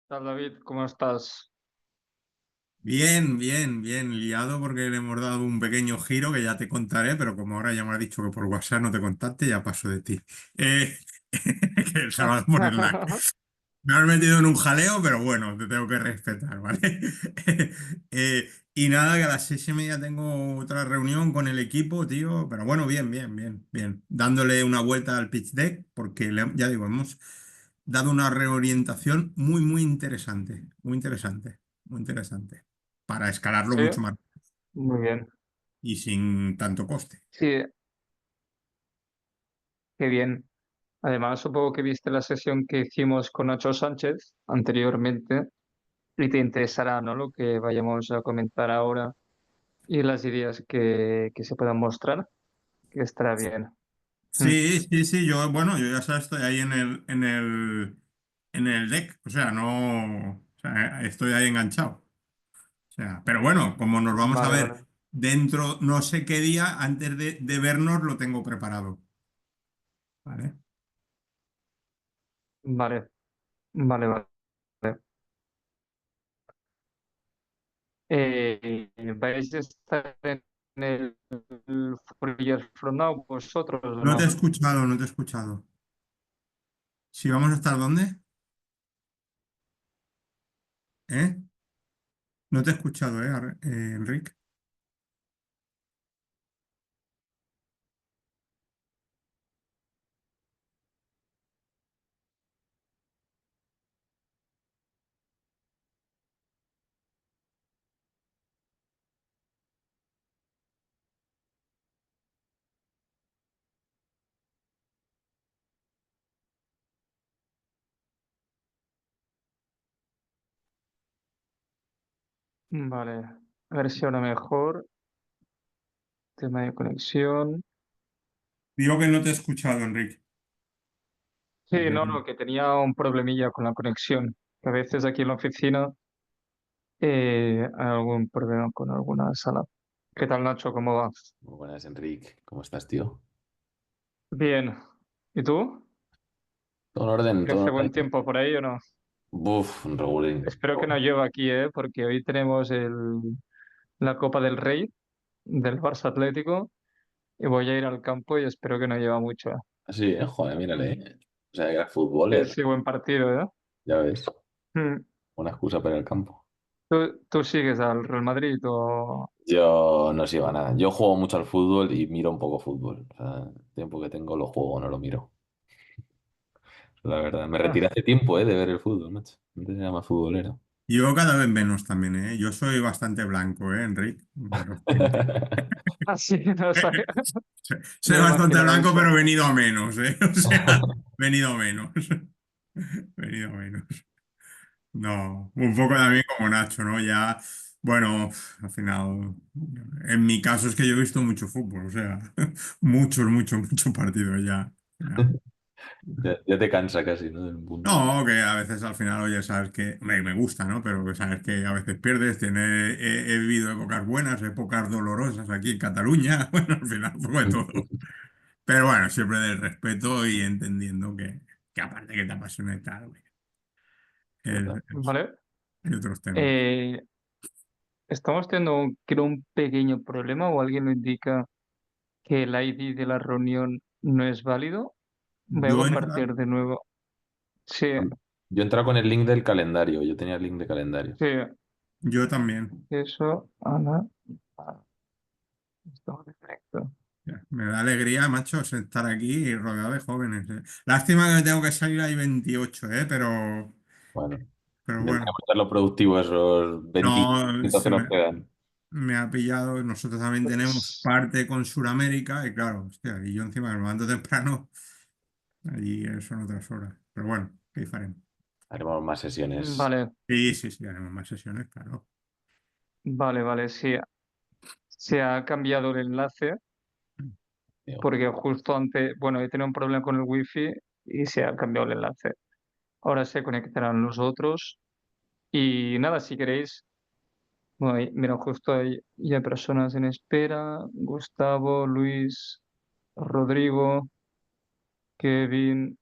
Tal, David? ¿Cómo estás? Bien, bien, bien, liado porque le hemos dado un pequeño giro que ya te contaré, pero como ahora ya me has dicho que por WhatsApp no te contacte, ya paso de ti. Eh, que el sábado por Slack. Me has metido en un jaleo, pero bueno, te tengo que respetar, ¿vale? Y nada, que a las 6:30 tengo otra reunión con el equipo, tío, pero bueno, bien, bien, bien, bien. Dándole una vuelta al pitch deck, porque ya digo, hemos dado una reorientación muy, muy interesante, muy interesante, para escalarlo Sí, mucho más muy bien. y sin tanto coste. Sí, qué bien. Además, supongo que viste la sesión que hicimos con Nacho Sánchez anteriormente y te interesará, ¿no? Lo que vayamos a comentar ahora y las ideas que se puedan mostrar, que estará bien. Mm. Sí, sí, sí, bueno, yo ya sabes, estoy ahí en el deck, o sea, no, o sea, estoy ahí enganchado. O sea, pero bueno, como nos vamos a Vale, ver vale. dentro no sé qué día, antes de vernos lo tengo preparado. ¿Vale? Vale, vale, vale. ¿Vais a estar en el Fourier From Now vosotros o No te he no? escuchado, no te he escuchado. ¿Si vamos a estar dónde? ¿Eh? No te he escuchado, Enrique? Vale, a ver si ahora mejor. Tema de conexión. Digo que no te he escuchado, Enrique. Sí, no, no, que tenía un problemilla con la conexión. Que a veces aquí en la oficina hay algún problema con alguna sala. ¿Qué tal, Nacho? ¿Cómo va? Muy buenas, Enrique. ¿Cómo estás, tío? Bien. ¿Y tú? Todo en orden, ¿Que todo en hace buen orden. tiempo por ahí o no? Buf, un regulín. Espero que no llueva aquí, ¿eh? Porque hoy tenemos la Copa del Rey del Barça Atlético y voy a ir al campo y espero que no llueva mucho. Así, joder, mírale. O sea, que era futboler, Sí, buen partido, ¿eh? ya ves. Mm. Una excusa para ir al campo. ¿Tú sigues al Real Madrid o...? Yo no sigo a nada. Yo juego mucho al fútbol y miro un poco fútbol. O sea, el tiempo que tengo lo juego, no lo miro. La verdad, me retiré hace tiempo, de ver el fútbol, macho. Antes era más futbolero. Yo cada vez menos también, ¿eh? Yo soy bastante blanco, Enrique? Pero sí. Ah, sí, no sabía. Soy Me bastante imaginaba blanco, eso. pero venido a menos, ¿eh? O sea, venido a menos. Venido a menos. No, un poco también como Nacho, ¿no? Ya, bueno, al final, en mi caso es que yo he visto mucho fútbol, o sea, muchos partidos ya. Ya. Ya te cansa casi, ¿no? Del punto. No, que a veces al final, oye, sabes que me gusta, ¿no? Pero que sabes que a veces pierdes, he vivido épocas buenas, épocas dolorosas aquí en Cataluña, bueno, al final fue todo. Pero bueno, siempre del respeto y entendiendo que aparte que te apasiona y tal, güey, ¿Verdad? Vale. hay otros temas. Eh, estamos teniendo, creo, un pequeño problema o alguien lo indica que el ID de la reunión no es válido. Voy a Yo he entrado, compartir de nuevo. Sí, Yo he entrado con el link del calendario. Yo tenía el link de calendario. sí, yo también. eso, Ana. Ah, estamos perfecto. Me da alegría, macho, estar aquí rodeado de jóvenes. Lástima que me tengo que salir ahí 28, Bueno, pero bueno. intentaremos hacerlo productivo esos 20 No, minutos que nos quedan. me ha pillado. Nosotros también tenemos Pues, parte con Sudamérica y claro, hostia, y yo encima me levanto temprano, allí son otras horas. Pero bueno, ¿qué faremos? Haremos más sesiones. vale, Sí, sí, sí, haremos más sesiones, claro. vale, vale, sí. Se ha cambiado el enlace Digo, porque justo antes, bueno, he tenido un problema con el wifi y se ha cambiado el enlace. Ahora se conectarán los otros y nada, si queréis, bueno, mira, justo hay ya personas en espera, Gustavo, Luis, Rodrigo, Kevin,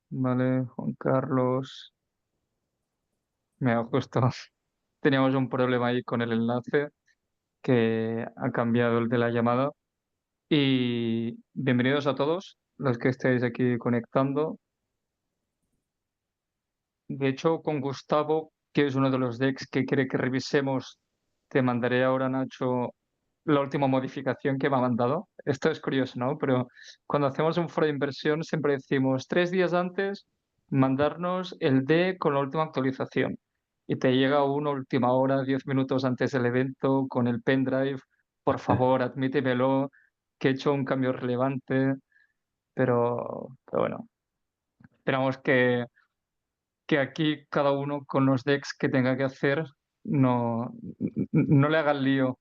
Vale, Juan Carlos. Mira, justo teníamos un problema ahí con el enlace que ha cambiado el de la llamada. Y bienvenidos a todos los que estéis aquí conectando. De hecho, con Gustavo, que es uno de los decks que quiere que revisemos, te mandaré ahora, Nacho, la última modificación que me ha mandado. Esto es curioso, ¿no? Pero cuando hacemos un foro de inversión siempre decimos 3 días antes mandarnos el deck con la última actualización. Y te llega uno última hora, 10 minutos antes del evento, con el pendrive. Por favor, admítemelo, que he hecho un cambio relevante. Pero bueno, esperamos que aquí cada uno con los decks que tenga que hacer no le haga el lío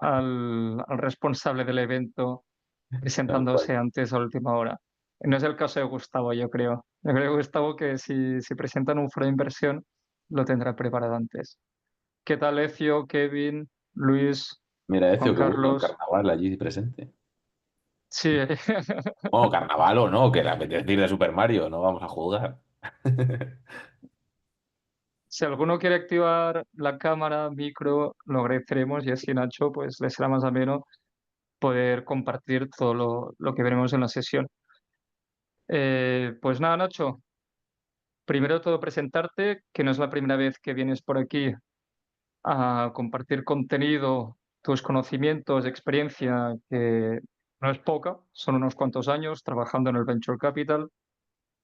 al responsable del evento Tal cual. presentándose antes a última hora. No es el caso de Gustavo, yo creo. Yo creo que Gustavo que si presentan un foro de inversión lo tendrá preparado antes. ¿Qué tal, Ecio, Kevin, Luis, Mira, Juan Ezio, qué bueno, Carlos? carnaval allí presente. Sí, Oh, carnaval o no, que le apetece ir de Super Mario, no vamos a jugar. si alguno quiere activar la cámara, micro, lo agradeceremos y así Nacho pues le será más ameno poder compartir todo lo que veremos en la sesión. Pues nada, Nacho, primero de todo presentarte, que no es la primera vez que vienes por aquí a compartir contenido, tus conocimientos, experiencia, que no es poca, son unos cuantos años trabajando en el Venture Capital,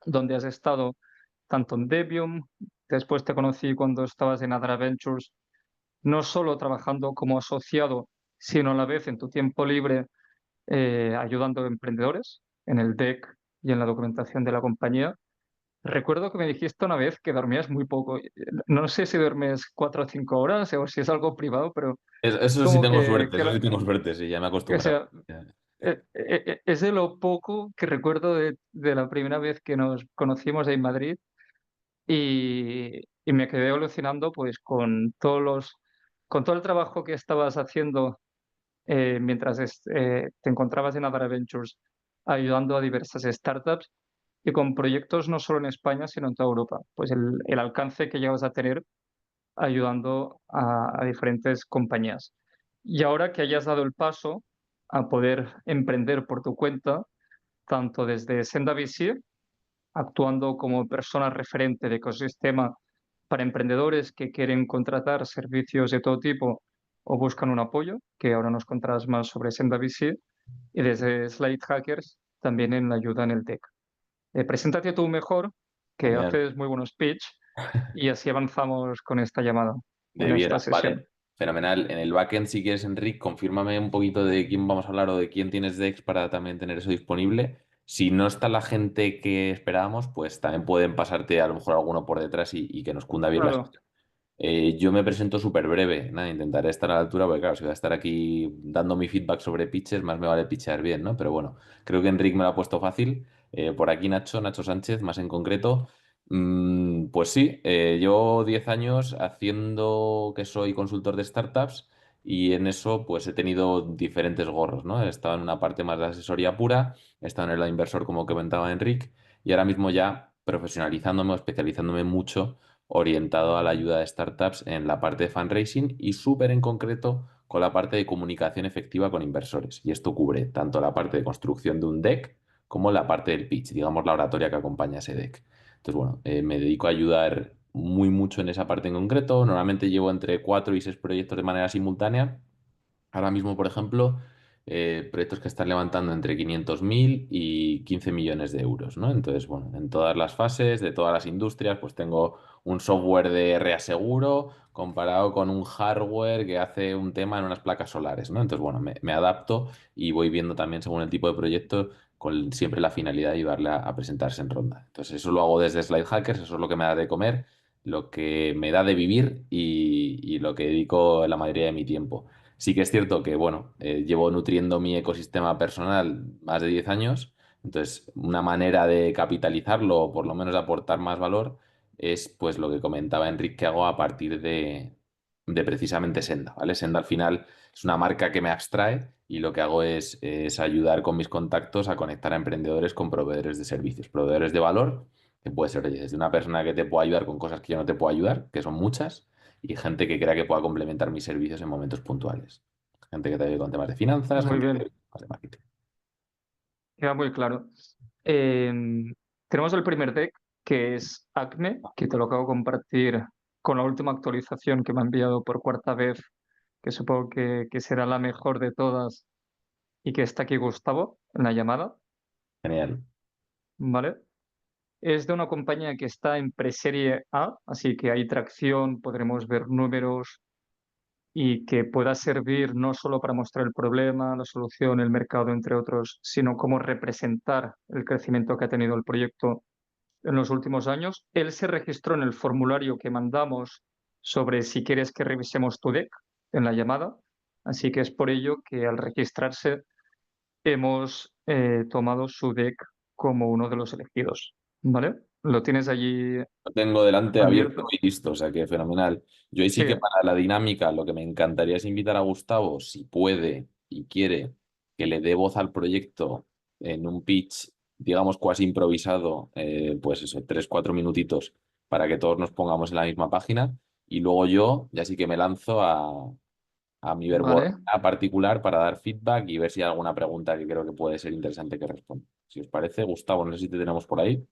donde has estado tanto en Debium, después te conocí cuando estabas en Adara Ventures, no solo trabajando como asociado, sino a la vez en tu tiempo libre ayudando a emprendedores en el deck y en la documentación de la compañía. Recuerdo que me dijiste una vez que dormías muy poco. No sé si duermes 4 o 5 horas o si es algo privado, pero Eso sí como tengo que, suerte, eso sí tengo suerte, sí, ya me he o acostumbrado. sea, es de lo poco que recuerdo de la primera vez que nos conocimos en Madrid y me quedé alucinando pues con todo el trabajo que estabas haciendo mientras te encontrabas en Adara Ventures ayudando a diversas startups y con proyectos no solo en España, sino en toda Europa. Pues el alcance que llevas a tener ayudando a diferentes compañías. Y ahora que hayas dado el paso a poder emprender por tu cuenta, tanto desde Senda VC, actuando como persona referente de ecosistema para emprendedores que quieren contratar servicios de todo tipo o buscan un apoyo, que ahora nos contarás más sobre Senda VC, y desde Slide Hackers también en la ayuda en el tech. Preséntate tú mejor, que Genial. haces muy buenos pitch, y así avanzamos con esta llamada, con esta Debiera, sesión. vale. Fenomenal. En el backend, si quieres, Enric, confírmame un poquito de quién vamos a hablar o de quién tienes Dex para también tener eso disponible. Si no está la gente que esperábamos, pues también pueden pasarte a lo mejor alguno por detrás y que nos cunda bien la Claro, sesión. Yo me presento súper breve, nada, intentaré estar a la altura, porque claro, si voy a estar aquí dando mi feedback sobre pitches, más me vale pitchear bien, ¿no? Pero bueno, creo que Enric me lo ha puesto fácil. Por aquí Nacho Sánchez, más en concreto. Pues sí, llevo 10 años haciendo que soy consultor de startups y en eso pues he tenido diferentes gorros, ¿no? He estado en una parte más de asesoría pura, he estado en el inversor como comentaba Enric y ahora mismo ya profesionalizándome o especializándome mucho orientado a la ayuda de startups en la parte de fundraising y súper en concreto con la parte de comunicación efectiva con inversores. Y esto cubre tanto la parte de construcción de un deck como la parte del pitch, digamos la oratoria que acompaña a ese deck. Entonces, bueno, me dedico a ayudar muy mucho en esa parte en concreto. Normalmente llevo entre 4 y 6 proyectos de manera simultánea. Ahora mismo, por ejemplo, proyectos que están levantando entre 500.000 y 15 millones de euros, ¿no? Entonces, bueno, en todas las fases, de todas las industrias, pues tengo un software de reaseguro comparado con un hardware que hace un tema en unas placas solares, ¿no? Entonces, bueno, me adapto y voy viendo también según el tipo de proyecto con siempre la finalidad de ayudarle a presentarse en ronda. Entonces, eso lo hago desde Slide Hackers, eso es lo que me da de comer, lo que me da de vivir y lo que dedico la mayoría de mi tiempo. Sí que es cierto que, bueno, llevo nutriendo mi ecosistema personal más de 10 años, entonces una manera de capitalizarlo o por lo menos de aportar más valor es pues lo que comentaba Enrique que hago a partir de precisamente Senda, ¿vale? Senda al final es una marca que me abstrae y lo que hago es ayudar con mis contactos a conectar a emprendedores con proveedores de servicios, proveedores de valor Que puede ser oye, desde una persona que te pueda ayudar con cosas que yo no te puedo ayudar, que son muchas, y gente que crea que pueda complementar mis servicios en momentos puntuales. Gente que te ayude con temas de finanzas, Muy gente que te bien, ayude con temas de marketing. queda muy claro. Tenemos el primer deck, que es Acme, que te lo acabo de compartir con la última actualización que me ha enviado por cuarta vez, que supongo que será la mejor de todas y que está aquí Gustavo en la llamada, Genial. ¿vale? Es de una compañía que está en preserie A, así que hay tracción, podremos ver números y que pueda servir no solo para mostrar el problema, la solución, el mercado, entre otros, sino como representar el crecimiento que ha tenido el proyecto en los últimos años. Él se registró en el formulario que mandamos sobre si quieres que revisemos tu deck en la llamada, así que es por ello que al registrarse hemos tomado su deck como uno de los elegidos, ¿vale? Lo tienes allí Lo tengo delante abierto abierto. y listo, o sea que fenomenal. Yo ahí sí Sí, que para la dinámica lo que me encantaría es invitar a Gustavo, si puede y quiere, que le dé voz al proyecto en un pitch, digamos, cuasi improvisado, pues eso, 3, 4 minutitos para que todos nos pongamos en la misma página y luego yo ya sí que me lanzo a mi vale. verborrea particular para dar feedback y ver si hay alguna pregunta que creo que puede ser interesante que responda. Si os parece, Gustavo, no sé si te tenemos por ahí.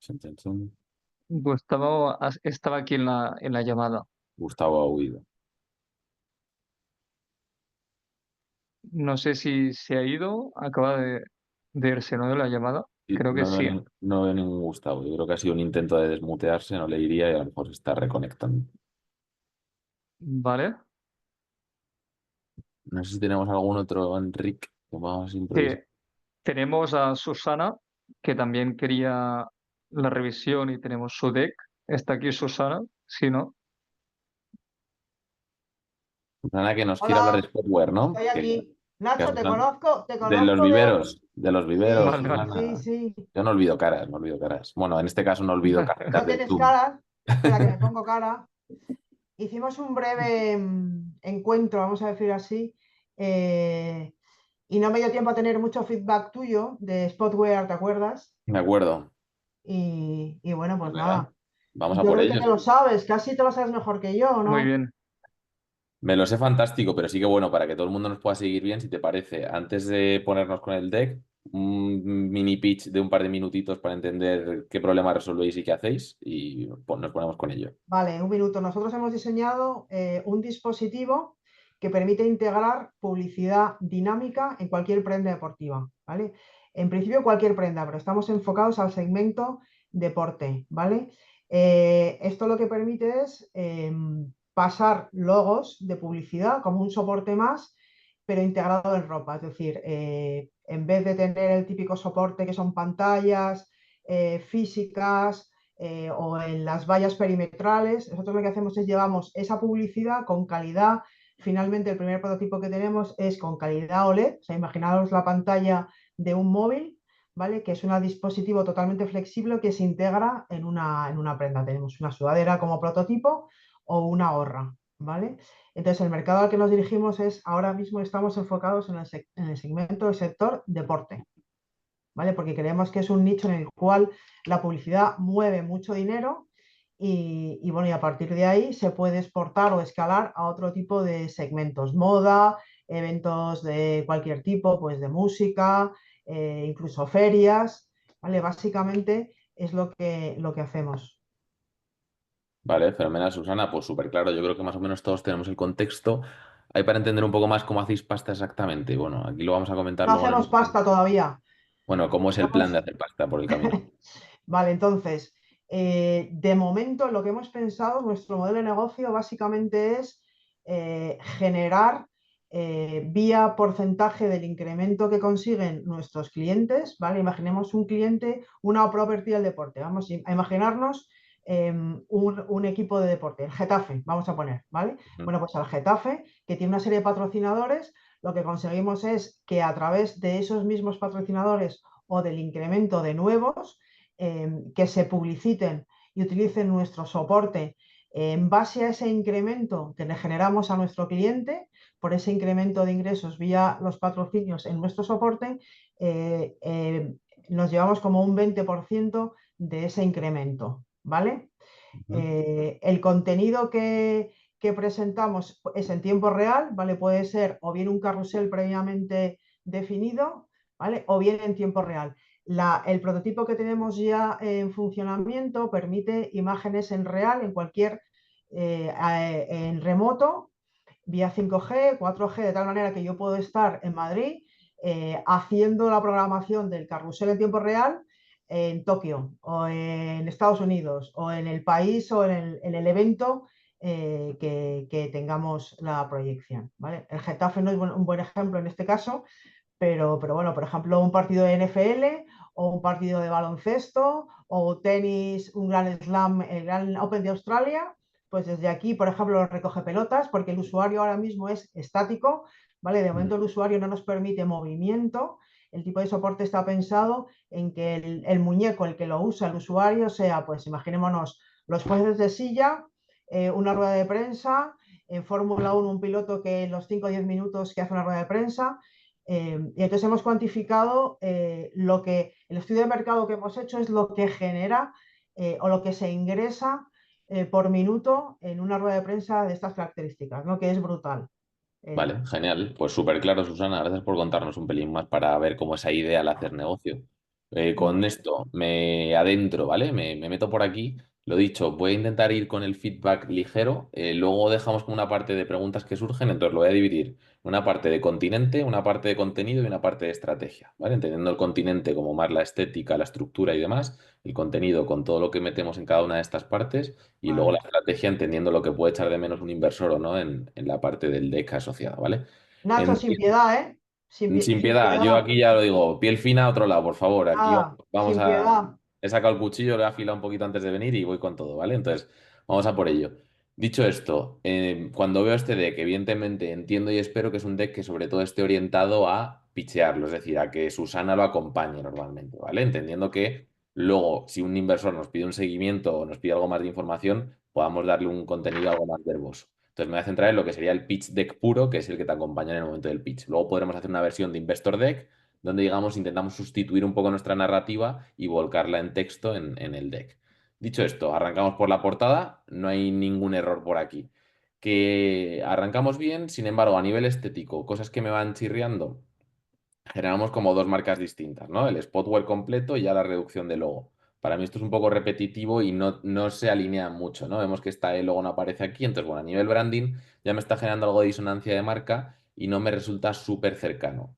Chun, chun, chun. Gustavo estaba aquí en la llamada. Gustavo ha huido. No sé si se ha ido, acaba de irse, ¿no? De la llamada. Sí, Creo que no veo, sí. no veo ningún Gustavo. Yo creo que ha sido un intento de desmutearse, no le iría y a lo mejor se está reconectando. Vale. No sé si tenemos algún otro Enric que podamos improvisar. Que tenemos a Susana, que también quería la revisión y tenemos su deck. Está aquí Susana, sí, ¿no? Susana que nos quiere hablar de Hola, Spotware, ¿no? estoy aquí. Nacho, Susana- te de los conozco viveros, de los viveros, Vale, vale. Sí, Susana. sí. Yo no olvido caras, no olvido caras. Bueno, en este caso no olvido caritas No del tienes Zoom. cara. Espera, que me pongo cara. Hicimos un breve encuentro, vamos a decir así, eh, y no me dio tiempo a tener mucho feedback tuyo de Spotware, ¿te acuerdas? Me acuerdo. Y bueno, pues Venga, nada. vamos a Yo por creo que te ellos. lo sabes, casi te lo sabes mejor que yo, Muy ¿no? bien. Me lo sé fantástico, pero sí que bueno, para que todo el mundo nos pueda seguir bien, si te parece, antes de ponernos con el deck, un mini pitch de un par de minutitos para entender qué problema resolvéis y qué hacéis y nos ponemos con ello. Vale, un minuto. Nosotros hemos diseñado un dispositivo que permite integrar publicidad dinámica en cualquier prenda deportiva, ¿vale? En principio cualquier prenda, pero estamos enfocados al segmento deporte, ¿vale? Esto lo que permite es pasar logos de publicidad como un soporte más, pero integrado en ropa. Es decir, en vez de tener el típico soporte que son pantallas físicas, o en las vallas perimetrales, nosotros lo que hacemos es llevamos esa publicidad con calidad. Finalmente, el primer prototipo que tenemos es con calidad OLED, o sea, imaginaos la pantalla de un móvil, ¿vale? Que es un dispositivo totalmente flexible que se integra en una prenda. Tenemos una sudadera como prototipo o una gorra, ¿vale? Entonces, el mercado al que nos dirigimos es, ahora mismo estamos enfocados en el segmento del sector deporte, ¿vale? Porque creemos que es un nicho en el cual la publicidad mueve mucho dinero y bueno, y a partir de ahí se puede exportar o escalar a otro tipo de segmentos, moda, eventos de cualquier tipo, pues de música, incluso ferias, ¿vale? Básicamente es lo que hacemos. Vale, fenomenal, Susana, pues súper claro, yo creo que más o menos todos tenemos el contexto. Ahí para entender un poco más cómo hacéis pasta exactamente. Bueno, aquí lo vamos a comentar No luego en hacemos el... pasta todavía. Bueno, ¿cómo es el plan Estamos de hacer pasta por el camino? Vale, entonces, de momento lo que hemos pensado, nuestro modelo de negocio básicamente es generar vía porcentaje del incremento que consiguen nuestros clientes, ¿vale? Imaginemos un cliente, una property del deporte. Vamos a imaginarnos un equipo de deporte, el Getafe, vamos a poner, ¿vale? Bueno, pues al Getafe, que tiene una serie de patrocinadores, lo que conseguimos es que a través de esos mismos patrocinadores o del incremento de nuevos, que se publiciten y utilicen nuestro soporte en base a ese incremento que le generamos a nuestro cliente, por ese incremento de ingresos vía los patrocinios en nuestro soporte, eh, eh, nos llevamos como un 20% de ese incremento, ¿vale? Ujú. El contenido que presentamos es en tiempo real, ¿vale? Puede ser o bien un carrusel previamente definido, ¿vale? O bien en tiempo real. El prototipo que tenemos ya en funcionamiento permite imágenes en real, en cualquier, en remoto, vía 5G, 4G, de tal manera que yo puedo estar en Madrid haciendo la programación del carrusel en tiempo real en Tokio o en Estados Unidos o en el país o en el evento que tengamos la proyección, ¿vale? El Getafe no es un buen ejemplo en este caso, pero bueno, por ejemplo, un partido de NFL o un partido de baloncesto o tenis, un gran slam, el Gran Open de Australia, pues desde aquí, por ejemplo, recoge pelotas, porque el usuario ahora mismo es estático, ¿vale? De momento el usuario no nos permite movimiento. El tipo de soporte está pensado en que el muñeco, el que lo usa el usuario, sea, pues imaginémonos, los jueces de silla, una rueda de prensa, en Fórmula 1 un piloto que en los 5 o 10 minutos que hace una rueda de prensa, y entonces hemos cuantificado lo que el estudio de mercado que hemos hecho es lo que genera o lo que se ingresa por minuto en una rueda de prensa de estas características, ¿no? Que es brutal. Vale, genial. Pues súper claro, Susana. Gracias por contarnos un pelín más para ver cómo es ideal al hacer negocio. Con esto me adentro, ¿vale? Me meto por aquí. Lo dicho, voy a intentar ir con el feedback ligero. Luego dejamos como una parte de preguntas que surgen, entonces lo voy a dividir. Una parte de continente, una parte de contenido y una parte de estrategia, ¿vale? Entendiendo el continente como más la estética, la estructura y demás, el contenido con todo lo que metemos en cada una de estas partes y luego la Vale. estrategia entendiendo lo que puede echar de menos un inversor o no en la parte del deck asociada, ¿vale? Nacho, En- sin piedad, ¿eh? sin Sin piedad, yo piedad. aquí ya lo digo, piel fina a otro lado, por favor. Aquí Nada, vamos sin a... piedad. He sacado el cuchillo, lo he afilado un poquito antes de venir y voy con todo, ¿vale? Entonces, vamos a por ello. Dicho esto, cuando veo este deck, evidentemente entiendo y espero que es un deck que sobre todo esté orientado a pichearlo, es decir, a que Susana lo acompañe normalmente, ¿vale? Entendiendo que luego, si un inversor nos pide un seguimiento o nos pide algo más de información, podamos darle un contenido algo más verboso. Entonces me voy a centrar en lo que sería el pitch deck puro, que es el que te acompaña en el momento del pitch. Luego podremos hacer una versión de investor deck, donde digamos intentamos sustituir un poco nuestra narrativa y volcarla en texto en el deck. Dicho esto, arrancamos por la portada, no hay ningún error por aquí. Que arrancamos bien, sin embargo, a nivel estético, cosas que me van chirriando, generamos como dos marcas distintas, ¿no? El spotwear completo y ya la reducción de logo. Para mí esto es un poco repetitivo y no se alinea mucho, ¿no? Vemos que el logo no aparece aquí, entonces, bueno, a nivel branding ya me está generando algo de disonancia de marca y no me resulta súper cercano.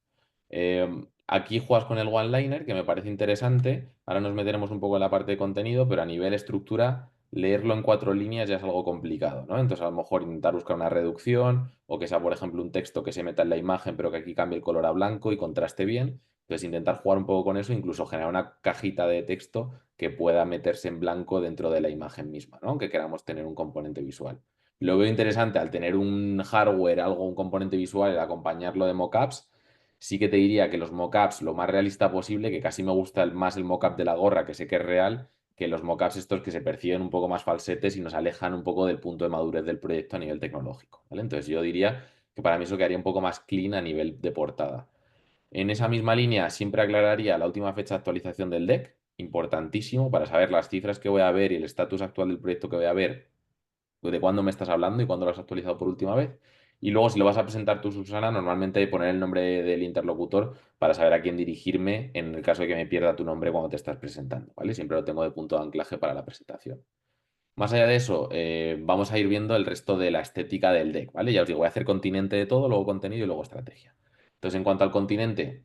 Aquí juegas con el one-liner, que me parece interesante. Ahora nos meteremos un poco en la parte de contenido, pero a nivel estructura, leerlo en 4 líneas ya es algo complicado, ¿no? Entonces, a lo mejor intentar buscar una reducción o que sea, por ejemplo, un texto que se meta en la imagen, pero que aquí cambie el color a blanco y contraste bien. Entonces, intentar jugar un poco con eso, incluso generar una cajita de texto que pueda meterse en blanco dentro de la imagen misma, ¿no? Aunque queramos tener un componente visual. Lo veo interesante al tener un hardware, algo, un componente visual, el acompañarlo de mockups. Sí que te diría que los mockups, lo más realista posible, que casi me gusta más el mockup de la gorra, que sé que es real, que los mockups estos que se perciben un poco más falsetes y nos alejan un poco del punto de madurez del proyecto a nivel tecnológico, ¿vale? Entonces yo diría que para mí eso quedaría un poco más clean a nivel de portada. En esa misma línea siempre aclararía la última fecha de actualización del deck, importantísimo para saber las cifras que voy a ver y el estatus actual del proyecto que voy a ver, de cuándo me estás hablando y cuándo lo has actualizado por última vez. Y luego, si lo vas a presentar tú, Susana, normalmente poner el nombre del interlocutor para saber a quién dirigirme en el caso de que me pierda tu nombre cuando te estás presentando, ¿vale? Siempre lo tengo de punto de anclaje para la presentación. Más allá de eso, vamos a ir viendo el resto de la estética del deck, ¿vale? Ya os digo, voy a hacer continente de todo, luego contenido y luego estrategia. Entonces, en cuanto al continente,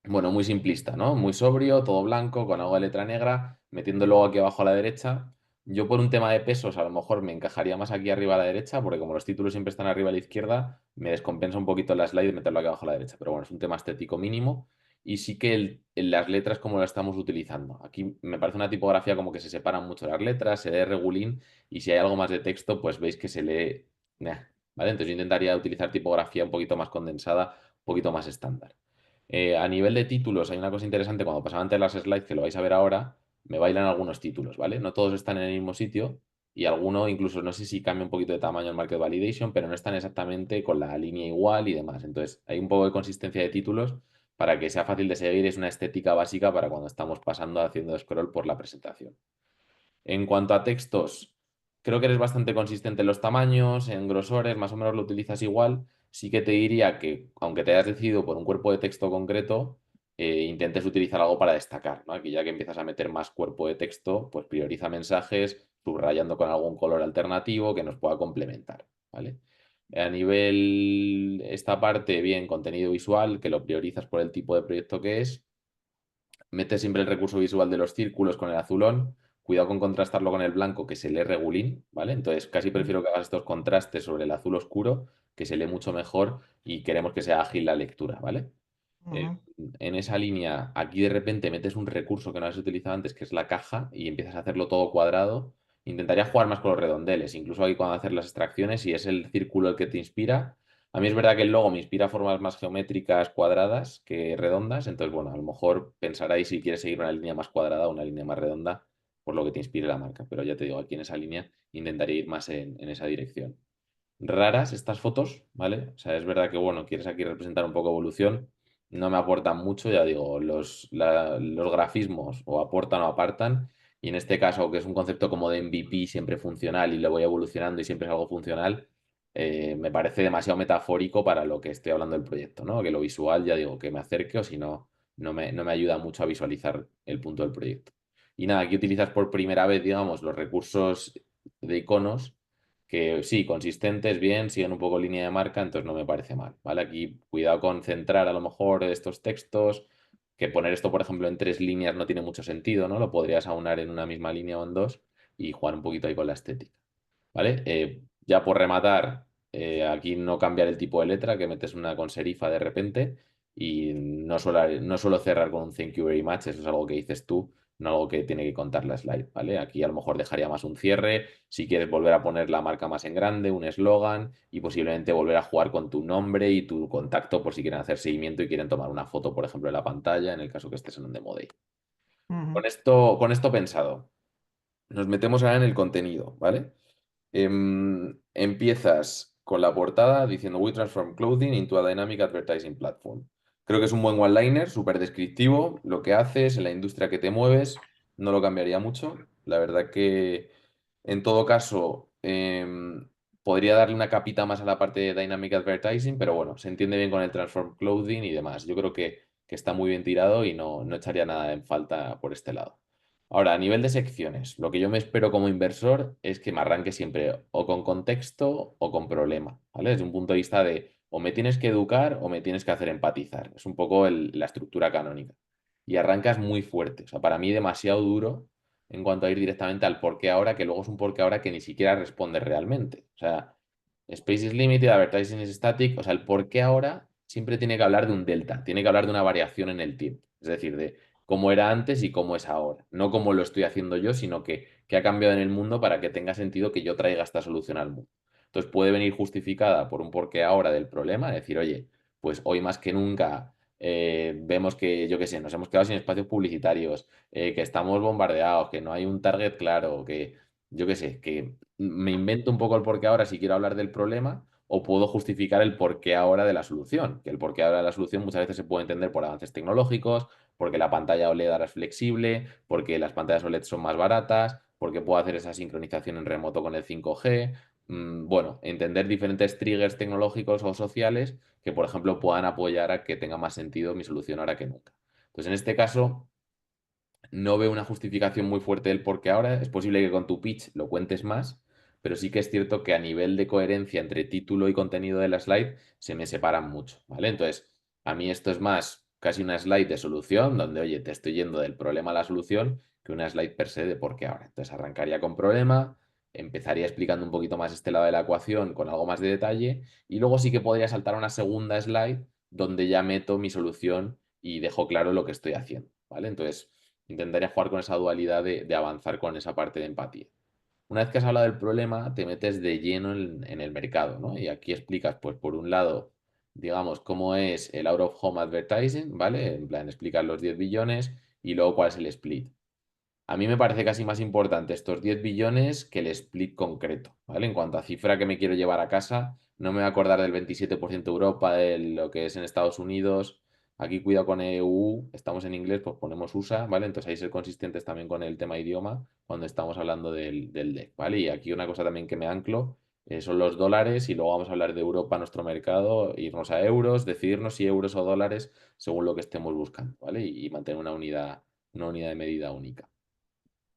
bueno, muy simplista, ¿no? Muy sobrio, todo blanco, con algo de letra negra, metiendo luego aquí abajo a la derecha. Yo por un tema de pesos a lo mejor me encajaría más aquí arriba a la derecha, porque como los títulos siempre están arriba a la izquierda, me descompensa un poquito la slide y meterlo aquí abajo a la derecha. Pero bueno, es un tema estético mínimo. Y sí que las letras como las estamos utilizando. Aquí me parece una tipografía como que se separan mucho las letras, se lee regulín y si hay algo más de texto, pues veis que se lee... nah, ¿vale? Entonces yo intentaría utilizar tipografía un poquito más condensada, un poquito más estándar. A nivel de títulos, hay una cosa interesante, cuando pasaba antes las slides, que lo vais a ver ahora, me bailan algunos títulos, ¿vale? No todos están en el mismo sitio y alguno incluso no sé si cambia un poquito de tamaño el Market Validation, pero no están exactamente con la línea igual y demás. Entonces, hay un poco de consistencia de títulos, para que sea fácil de seguir, es una estética básica para cuando estamos pasando haciendo scroll por la presentación. En cuanto a textos, creo que eres bastante consistente en los tamaños, en grosores, más o menos lo utilizas igual. Sí que te diría que, aunque te hayas decidido por un cuerpo de texto concreto, intentes utilizar algo para destacar, ¿no? Aquí ya que empiezas a meter más cuerpo de texto, pues prioriza mensajes, subrayando con algún color alternativo que nos pueda complementar, ¿vale? A nivel, esta parte, bien, contenido visual, que lo priorizas por el tipo de proyecto que es. Metes siempre el recurso visual de los círculos con el azulón. Cuidado con contrastarlo con el blanco, que se lee regulín, ¿vale? Entonces casi prefiero que hagas estos contrastes sobre el azul oscuro, que se lee mucho mejor y queremos que sea ágil la lectura, ¿vale? Eh, Ujú. en esa línea, aquí de repente metes un recurso que no has utilizado antes, que es la caja, y empiezas a hacerlo todo cuadrado. Intentaría jugar más con los redondeles, incluso aquí cuando hacer las extracciones, si es el círculo el que te inspira. A mí es verdad que el logo me inspira formas más geométricas cuadradas que redondas, entonces, bueno, a lo mejor pensarás si quieres seguir una línea más cuadrada o una línea más redonda, por lo que te inspire la marca. Pero ya te digo, aquí en esa línea intentaría ir más en esa dirección. Raras estas fotos, ¿vale? O sea, es verdad que, bueno, quieres aquí representar un poco evolución, no me aportan mucho, ya digo, los grafismos o aportan o apartan, y en este caso, que es un concepto como de MVP siempre funcional y lo voy evolucionando y siempre es algo funcional, me parece demasiado metafórico para lo que estoy hablando del proyecto, ¿no? Que lo visual, ya digo, que me acerque o si no, no me ayuda mucho a visualizar el punto del proyecto. Y nada, aquí utilizas por primera vez, digamos, los recursos de iconos que sí, consistentes, bien, siguen un poco línea de marca, entonces no me parece mal, ¿vale? Aquí cuidado con centrar a lo mejor estos textos, que poner esto, por ejemplo, en 3 líneas no tiene mucho sentido, ¿no? Lo podrías aunar en una misma línea o en dos y jugar un poquito ahí con la estética, ¿vale? Ya por rematar, aquí no cambiar el tipo de letra, que metes una con serifa de repente y no suelo cerrar con un thank you very much, eso es algo que dices tú, no algo que tiene que contar la slide, ¿vale? Aquí a lo mejor dejaría más un cierre, si quieres volver a poner la marca más en grande, un eslogan y posiblemente volver a jugar con tu nombre y tu contacto por si quieren hacer seguimiento y quieren tomar una foto, por ejemplo, de la pantalla, en el caso que estés en un demo day. Ujú. Con esto pensado, nos metemos ahora en el contenido, ¿vale? Empiezas con la portada diciendo We transform clothing into a dynamic advertising platform. Creo que es un buen one-liner, súper descriptivo, lo que haces, en la industria que te mueves, no lo cambiaría mucho. La verdad que en todo caso podría darle una capita más a la parte de dynamic advertising, pero bueno, se entiende bien con el transform clothing y demás. Yo creo que está muy bien tirado y no echaría nada en falta por este lado. Ahora, a nivel de secciones, lo que yo me espero como inversor es que me arranque siempre o con contexto o con problema, ¿vale? Desde un punto de vista de o me tienes que educar o me tienes que hacer empatizar. Es un poco la estructura canónica. Y arrancas muy fuerte. O sea, para mí demasiado duro en cuanto a ir directamente al por qué ahora, que luego es un por qué ahora que ni siquiera responde realmente. O sea, Space is limited, advertising is static. O sea, el por qué ahora siempre tiene que hablar de un delta, tiene que hablar de una variación en el tiempo. Es decir, de cómo era antes y cómo es ahora. No cómo lo estoy haciendo yo, sino que ha cambiado en el mundo para que tenga sentido que yo traiga esta solución al mundo. Entonces puede venir justificada por un porqué ahora del problema, decir, oye, pues hoy más que nunca vemos que, yo qué sé, nos hemos quedado sin espacios publicitarios, que estamos bombardeados, que no hay un target claro, que yo qué sé, que me invento un poco el porqué ahora si quiero hablar del problema o puedo justificar el porqué ahora de la solución, que el porqué ahora de la solución muchas veces se puede entender por avances tecnológicos, porque la pantalla OLED ahora es flexible, porque las pantallas OLED son más baratas, porque puedo hacer esa sincronización en remoto con el 5G. Bueno, entender diferentes triggers tecnológicos o sociales que, por ejemplo, puedan apoyar a que tenga más sentido mi solución ahora que nunca. Entonces, en este caso, no veo una justificación muy fuerte del por qué ahora. Es posible que con tu pitch lo cuentes más, pero sí que es cierto que a nivel de coherencia entre título y contenido de la slide se me separan mucho, ¿vale? Entonces, a mí esto es más casi una slide de solución, donde, oye, te estoy yendo del problema a la solución, que una slide per se de por qué ahora. Entonces, arrancaría con problema, empezaría explicando un poquito más este lado de la ecuación con algo más de detalle, y luego sí que podría saltar a una segunda slide donde ya meto mi solución y dejo claro lo que estoy haciendo, ¿vale? Entonces intentaría jugar con esa dualidad de avanzar con esa parte de empatía. Una vez que has hablado del problema, te metes de lleno en el mercado, ¿no? Y aquí explicas, pues, por un lado, digamos, cómo es el out of home advertising, ¿vale? En plan, explicas los 10 billones y luego cuál es el split. A mí me parece casi más importante estos 10 billones que el split concreto, ¿vale? En cuanto a cifra que me quiero llevar a casa, no me voy a acordar del 27% Europa, de lo que es en Estados Unidos, Aquí cuidado con EU, estamos en inglés, pues ponemos USA, ¿vale? Entonces ahí ser consistentes también con el tema idioma cuando estamos hablando del deck, ¿vale? Y aquí una cosa también que me anclo son los dólares y luego vamos a hablar de Europa, nuestro mercado, irnos a euros, decidirnos si euros o dólares según lo que estemos buscando, ¿vale? Y mantener una unidad de medida única.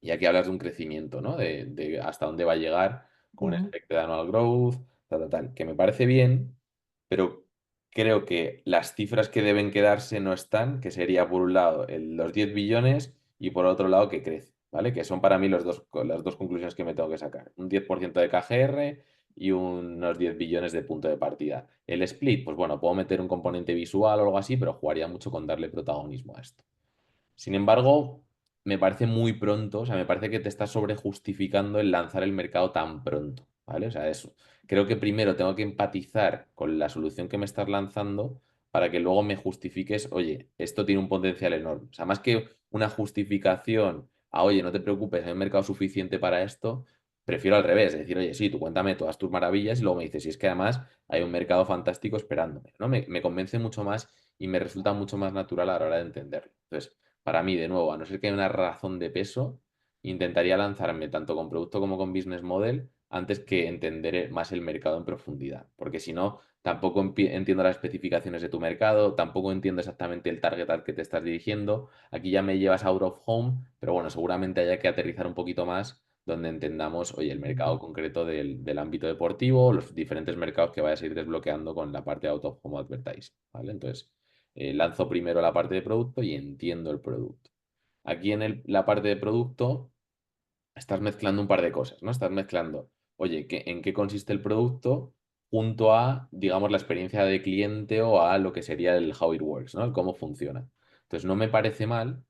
Y aquí hablas de un crecimiento, ¿no? De hasta dónde va a llegar con Ujú. expected annual growth, tal, tal, tal, que me parece bien, pero creo que las cifras que deben quedarse no están, que sería por un lado los 10 billones y por otro lado que crece, ¿vale? Que son para mí las dos conclusiones que me tengo que sacar. Un 10% de KGR y unos 10 billones de punto de partida. El split, pues bueno, puedo meter un componente visual o algo así, pero jugaría mucho con darle protagonismo a esto. Sin embargo, me parece muy pronto, o sea, me parece que te estás sobrejustificando el lanzar el mercado tan pronto, ¿vale? O sea, eso. Creo que primero tengo que empatizar con la solución que me estás lanzando para que luego me justifiques, oye, esto tiene un potencial enorme. O sea, más que una justificación a, oye, no te preocupes, hay un mercado suficiente para esto, prefiero al revés, decir, oye, sí, tú cuéntame todas tus maravillas y luego me dices, si es que además hay un mercado fantástico esperándome, ¿no? Me convence mucho más y me resulta mucho más natural a la hora de entenderlo. Entonces, para mí, de nuevo, a no ser que haya una razón de peso, intentaría lanzarme tanto con producto como con business model antes que entender más el mercado en profundidad. Porque si no, tampoco entiendo las especificaciones de tu mercado, tampoco entiendo exactamente el target al que te estás dirigiendo. Aquí ya me llevas out of home, pero bueno, seguramente haya que aterrizar un poquito más donde entendamos, oye, el mercado concreto del ámbito deportivo, los diferentes mercados que vayas a ir desbloqueando con la parte de out of home advertising, ¿vale? Entonces, lanzo primero la parte de producto y entiendo el producto. Aquí en la parte de producto estás mezclando un par de cosas, ¿no? Estás mezclando, oye, ¿en qué consiste el producto? Junto a, digamos, la experiencia de cliente o a lo que sería el how it works, ¿no? El cómo funciona. Entonces, no me parece mal,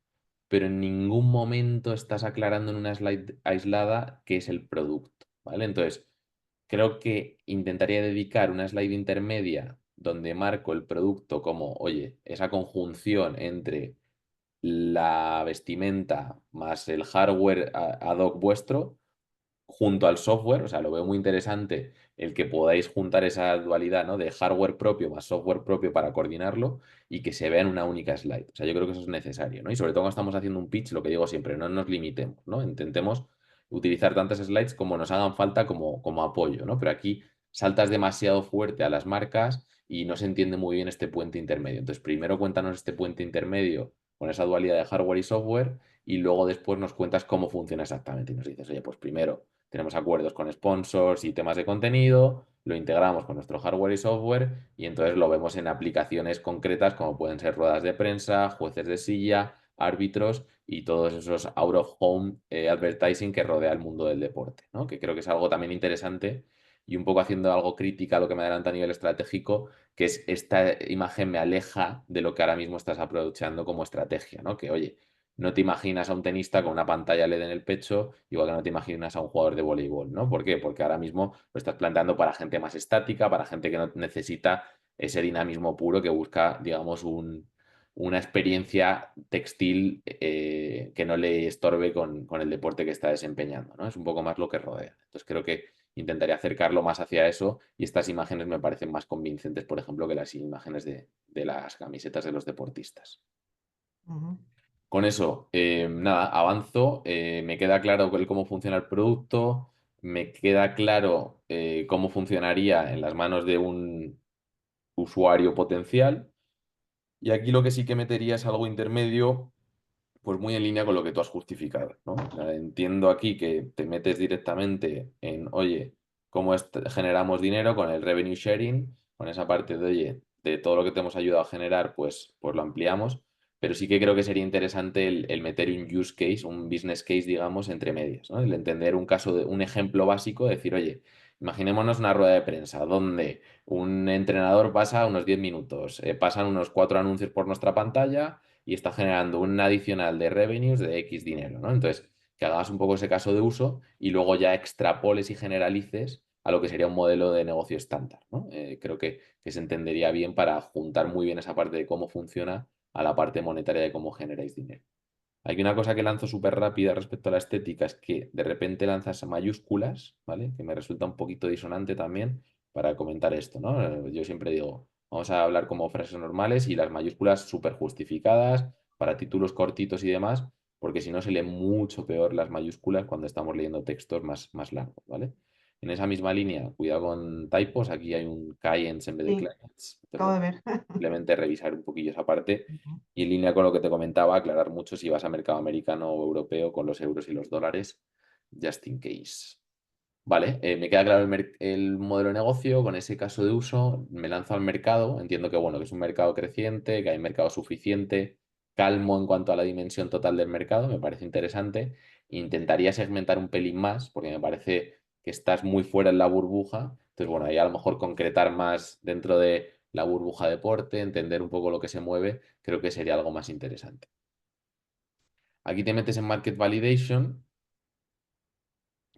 pero en ningún momento estás aclarando en una slide aislada qué es el producto, ¿vale? Entonces, creo que intentaría dedicar una slide intermedia donde marco el producto como, oye, esa conjunción entre la vestimenta más el hardware ad hoc vuestro junto al software, o sea, lo veo muy interesante el que podáis juntar esa dualidad, ¿no? De hardware propio más software propio para coordinarlo y que se vea en una única slide. O sea, yo creo que eso es necesario, ¿no? Y sobre todo cuando estamos haciendo un pitch, lo que digo siempre, no nos limitemos, ¿no? Intentemos utilizar tantas slides como nos hagan falta como apoyo, ¿no? Pero aquí saltas demasiado fuerte a las marcas y no se entiende muy bien este puente intermedio. Entonces, primero cuéntanos este puente intermedio con esa dualidad de hardware y software y luego después nos cuentas cómo funciona exactamente y nos dices, oye, pues primero tenemos acuerdos con sponsors y temas de contenido, lo integramos con nuestro hardware y software y entonces lo vemos en aplicaciones concretas como pueden ser ruedas de prensa, jueces de silla, árbitros y todos esos out of home advertising que rodea el mundo del deporte, ¿no? Que creo que es algo también interesante y un poco haciendo algo crítica a lo que me adelanta a nivel estratégico, que es esta imagen me aleja de lo que ahora mismo estás aprovechando como estrategia, ¿no? Que oye, no te imaginas a un tenista con una pantalla LED en el pecho, igual que no te imaginas a un jugador de voleibol, ¿no? ¿Por qué? Porque ahora mismo lo estás planteando para gente más estática, para gente que no necesita ese dinamismo puro que busca, digamos, una experiencia textil que no le estorbe con el deporte que está desempeñando, ¿no? Es un poco más lo que rodea. Entonces creo que intentaría acercarlo más hacia eso y estas imágenes me parecen más convincentes, por ejemplo, que las imágenes de las camisetas de los deportistas. Ujú. Con eso, nada, avanzo, me queda claro cómo funciona el producto, me queda claro cómo funcionaría en las manos de un usuario potencial y aquí lo que sí que metería es algo intermedio pues muy en línea con lo que tú has justificado, ¿no? O sea, entiendo aquí que te metes directamente en, oye, ¿cómo generamos dinero con el revenue sharing? Con esa parte de, oye, de todo lo que te hemos ayudado a generar, pues lo ampliamos. Pero sí que creo que sería interesante el meter un use case, un business case, digamos, entre medias, ¿no? El entender un caso, un ejemplo básico, decir, oye, imaginémonos una rueda de prensa donde un entrenador pasa unos 10 minutos, pasan unos 4 anuncios por nuestra pantalla y está generando un adicional de revenues de X dinero, ¿no? Entonces, que hagas un poco ese caso de uso y luego ya extrapoles y generalices a lo que sería un modelo de negocio estándar, ¿no? Creo que se entendería bien para juntar muy bien esa parte de cómo funciona a la parte monetaria de cómo generáis dinero. Hay una cosa que lanzo súper rápida respecto a la estética, es que de repente lanzas mayúsculas, ¿vale? Que me resulta un poquito disonante también para comentar esto, ¿no? Yo siempre digo, Vamos a hablar como frases normales y las mayúsculas súper justificadas para títulos cortitos y demás, porque si no se lee mucho peor las mayúsculas cuando estamos leyendo textos más largos, ¿vale? En esa misma línea, cuidado con typos, aquí hay un clients en vez de Sí, clients. Entonces, acabo de bueno, ver. simplemente revisar un poquillo esa parte y en línea con lo que te comentaba, aclarar mucho si vas a mercado americano o europeo con los euros y los dólares, just in case. Vale, me queda claro el modelo de negocio con ese caso de uso, me lanzo al mercado, entiendo que bueno, que es un mercado creciente, que hay mercado suficiente, calmo en cuanto a la dimensión total del mercado, me parece interesante. Intentaría segmentar un pelín más, porque me parece que estás muy fuera en la burbuja, entonces bueno, ahí a lo mejor concretar más dentro de la burbuja deporte, entender un poco lo que se mueve, creo que sería algo más interesante. Aquí te metes en Market Validation,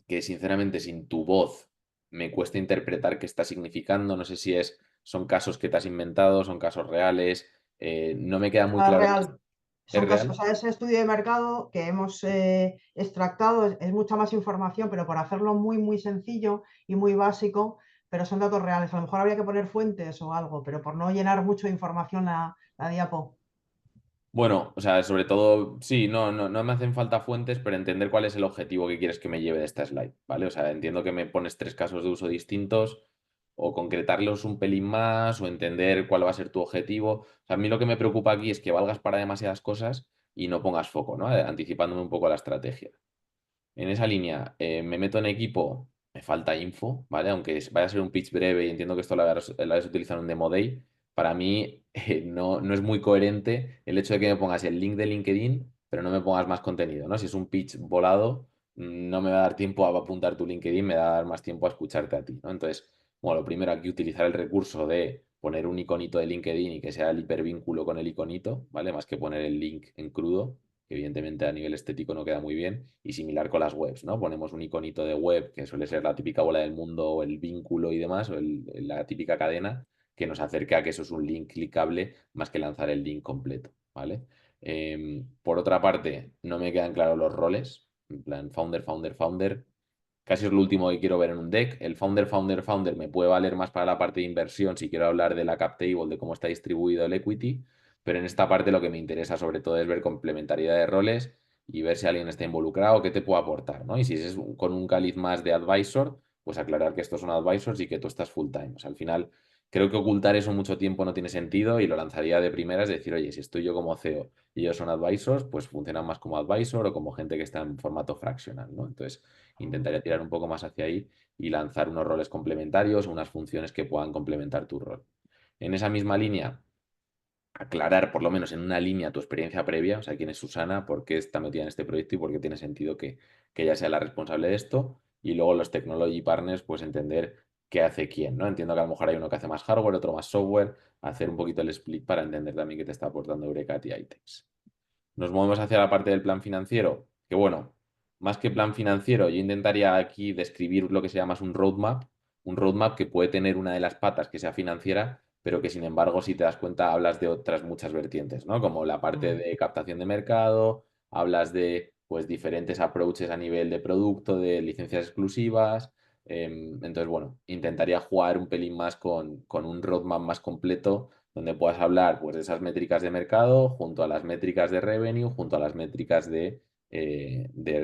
que sinceramente sin tu voz me cuesta interpretar qué está significando. No sé si son casos que te has inventado, son casos reales. No me queda muy claro. Real. ¿Es Son casos, o real? sea, ese estudio de mercado que hemos extractado es mucha más información, pero por hacerlo muy, muy sencillo y muy básico, pero son datos reales. A lo mejor habría que poner fuentes o algo, pero por no llenar mucho de información la diapo. Bueno, o sea, sobre todo, sí, no me hacen falta fuentes, pero entender cuál es el objetivo que quieres que me lleve de esta slide, ¿vale? O sea, entiendo que me pones 3 casos de uso distintos o concretarlos un pelín más o entender cuál va a ser tu objetivo. O sea, a mí lo que me preocupa aquí es que valgas para demasiadas cosas y no pongas foco, ¿no? Anticipándome un poco a la estrategia. En esa línea, me meto en equipo, me falta info, ¿vale? Aunque vaya a ser un pitch breve y entiendo que esto lo vas a utilizar en un demo day, para mí no es muy coherente el hecho de que me pongas el link de LinkedIn, pero no me pongas más contenido, ¿no? Si es un pitch volado, no me va a dar tiempo a apuntar tu LinkedIn, me va a dar más tiempo a escucharte a ti, ¿no? Entonces, bueno, lo primero aquí utilizar el recurso de poner un iconito de LinkedIn y que sea el hipervínculo con el iconito, ¿vale? Más que poner el link en crudo, que evidentemente a nivel estético no queda muy bien, y similar con las webs, ¿no? Ponemos un iconito de web, que suele ser la típica bola del mundo o el vínculo y demás, o la típica cadena, que nos acerca a que eso es un link clicable más que lanzar el link completo, ¿vale? Por otra parte, no me quedan claros los roles, en plan founder. Casi es lo último que quiero ver en un deck. El founder me puede valer más para la parte de inversión si quiero hablar de la cap table, de cómo está distribuido el equity, pero en esta parte lo que me interesa sobre todo es ver complementariedad de roles y ver si alguien está involucrado, qué te puede aportar, ¿no? Y si es con un caliz más de advisor, pues aclarar que estos son advisors y que tú estás full time. O sea, al final creo que ocultar eso mucho tiempo no tiene sentido y lo lanzaría de primeras, decir, oye, si estoy yo como CEO y ellos son advisors, pues funcionan más como advisor o como gente que está en formato fractional, ¿no? Entonces intentaría tirar un poco más hacia ahí y lanzar unos roles complementarios, unas funciones que puedan complementar tu rol. En esa misma línea, aclarar por lo menos en una línea tu experiencia previa, o sea, quién es Susana, por qué está metida en este proyecto y por qué tiene sentido que ella sea la responsable de esto. Y luego los technology partners, pues entender qué hace quién, ¿no? Entiendo que a lo mejor hay uno que hace más hardware, otro más software, hacer un poquito el split para entender también qué te está aportando Eurecat y ITEX. Nos movemos hacia la parte del plan financiero, que bueno, más que plan financiero, yo intentaría aquí describir lo que se llama un roadmap que puede tener una de las patas que sea financiera, pero que sin embargo, si te das cuenta, hablas de otras muchas vertientes, ¿no? Como la parte de captación de mercado, hablas de pues diferentes approaches a nivel de producto, de licencias exclusivas. Entonces, bueno, intentaría jugar un pelín más con un roadmap más completo donde puedas hablar pues, de esas métricas de mercado junto a las métricas de revenue, junto a las métricas de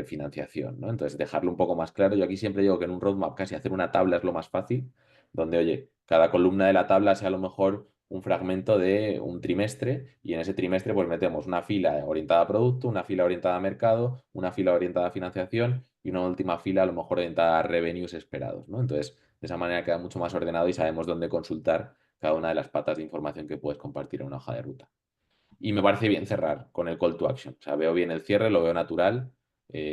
financiación, ¿no? Entonces, dejarlo un poco más claro. Yo aquí siempre digo que en un roadmap casi hacer una tabla es lo más fácil, donde, oye, cada columna de la tabla sea a lo mejor un fragmento de un trimestre y en ese trimestre pues metemos una fila orientada a producto, una fila orientada a mercado, una fila orientada a financiación y una última fila a lo mejor orientada a revenues esperados, ¿no? Entonces, de esa manera queda mucho más ordenado y sabemos dónde consultar cada una de las patas de información que puedes compartir en una hoja de ruta. Y me parece bien cerrar con el call to action. O sea, veo bien el cierre, lo veo natural.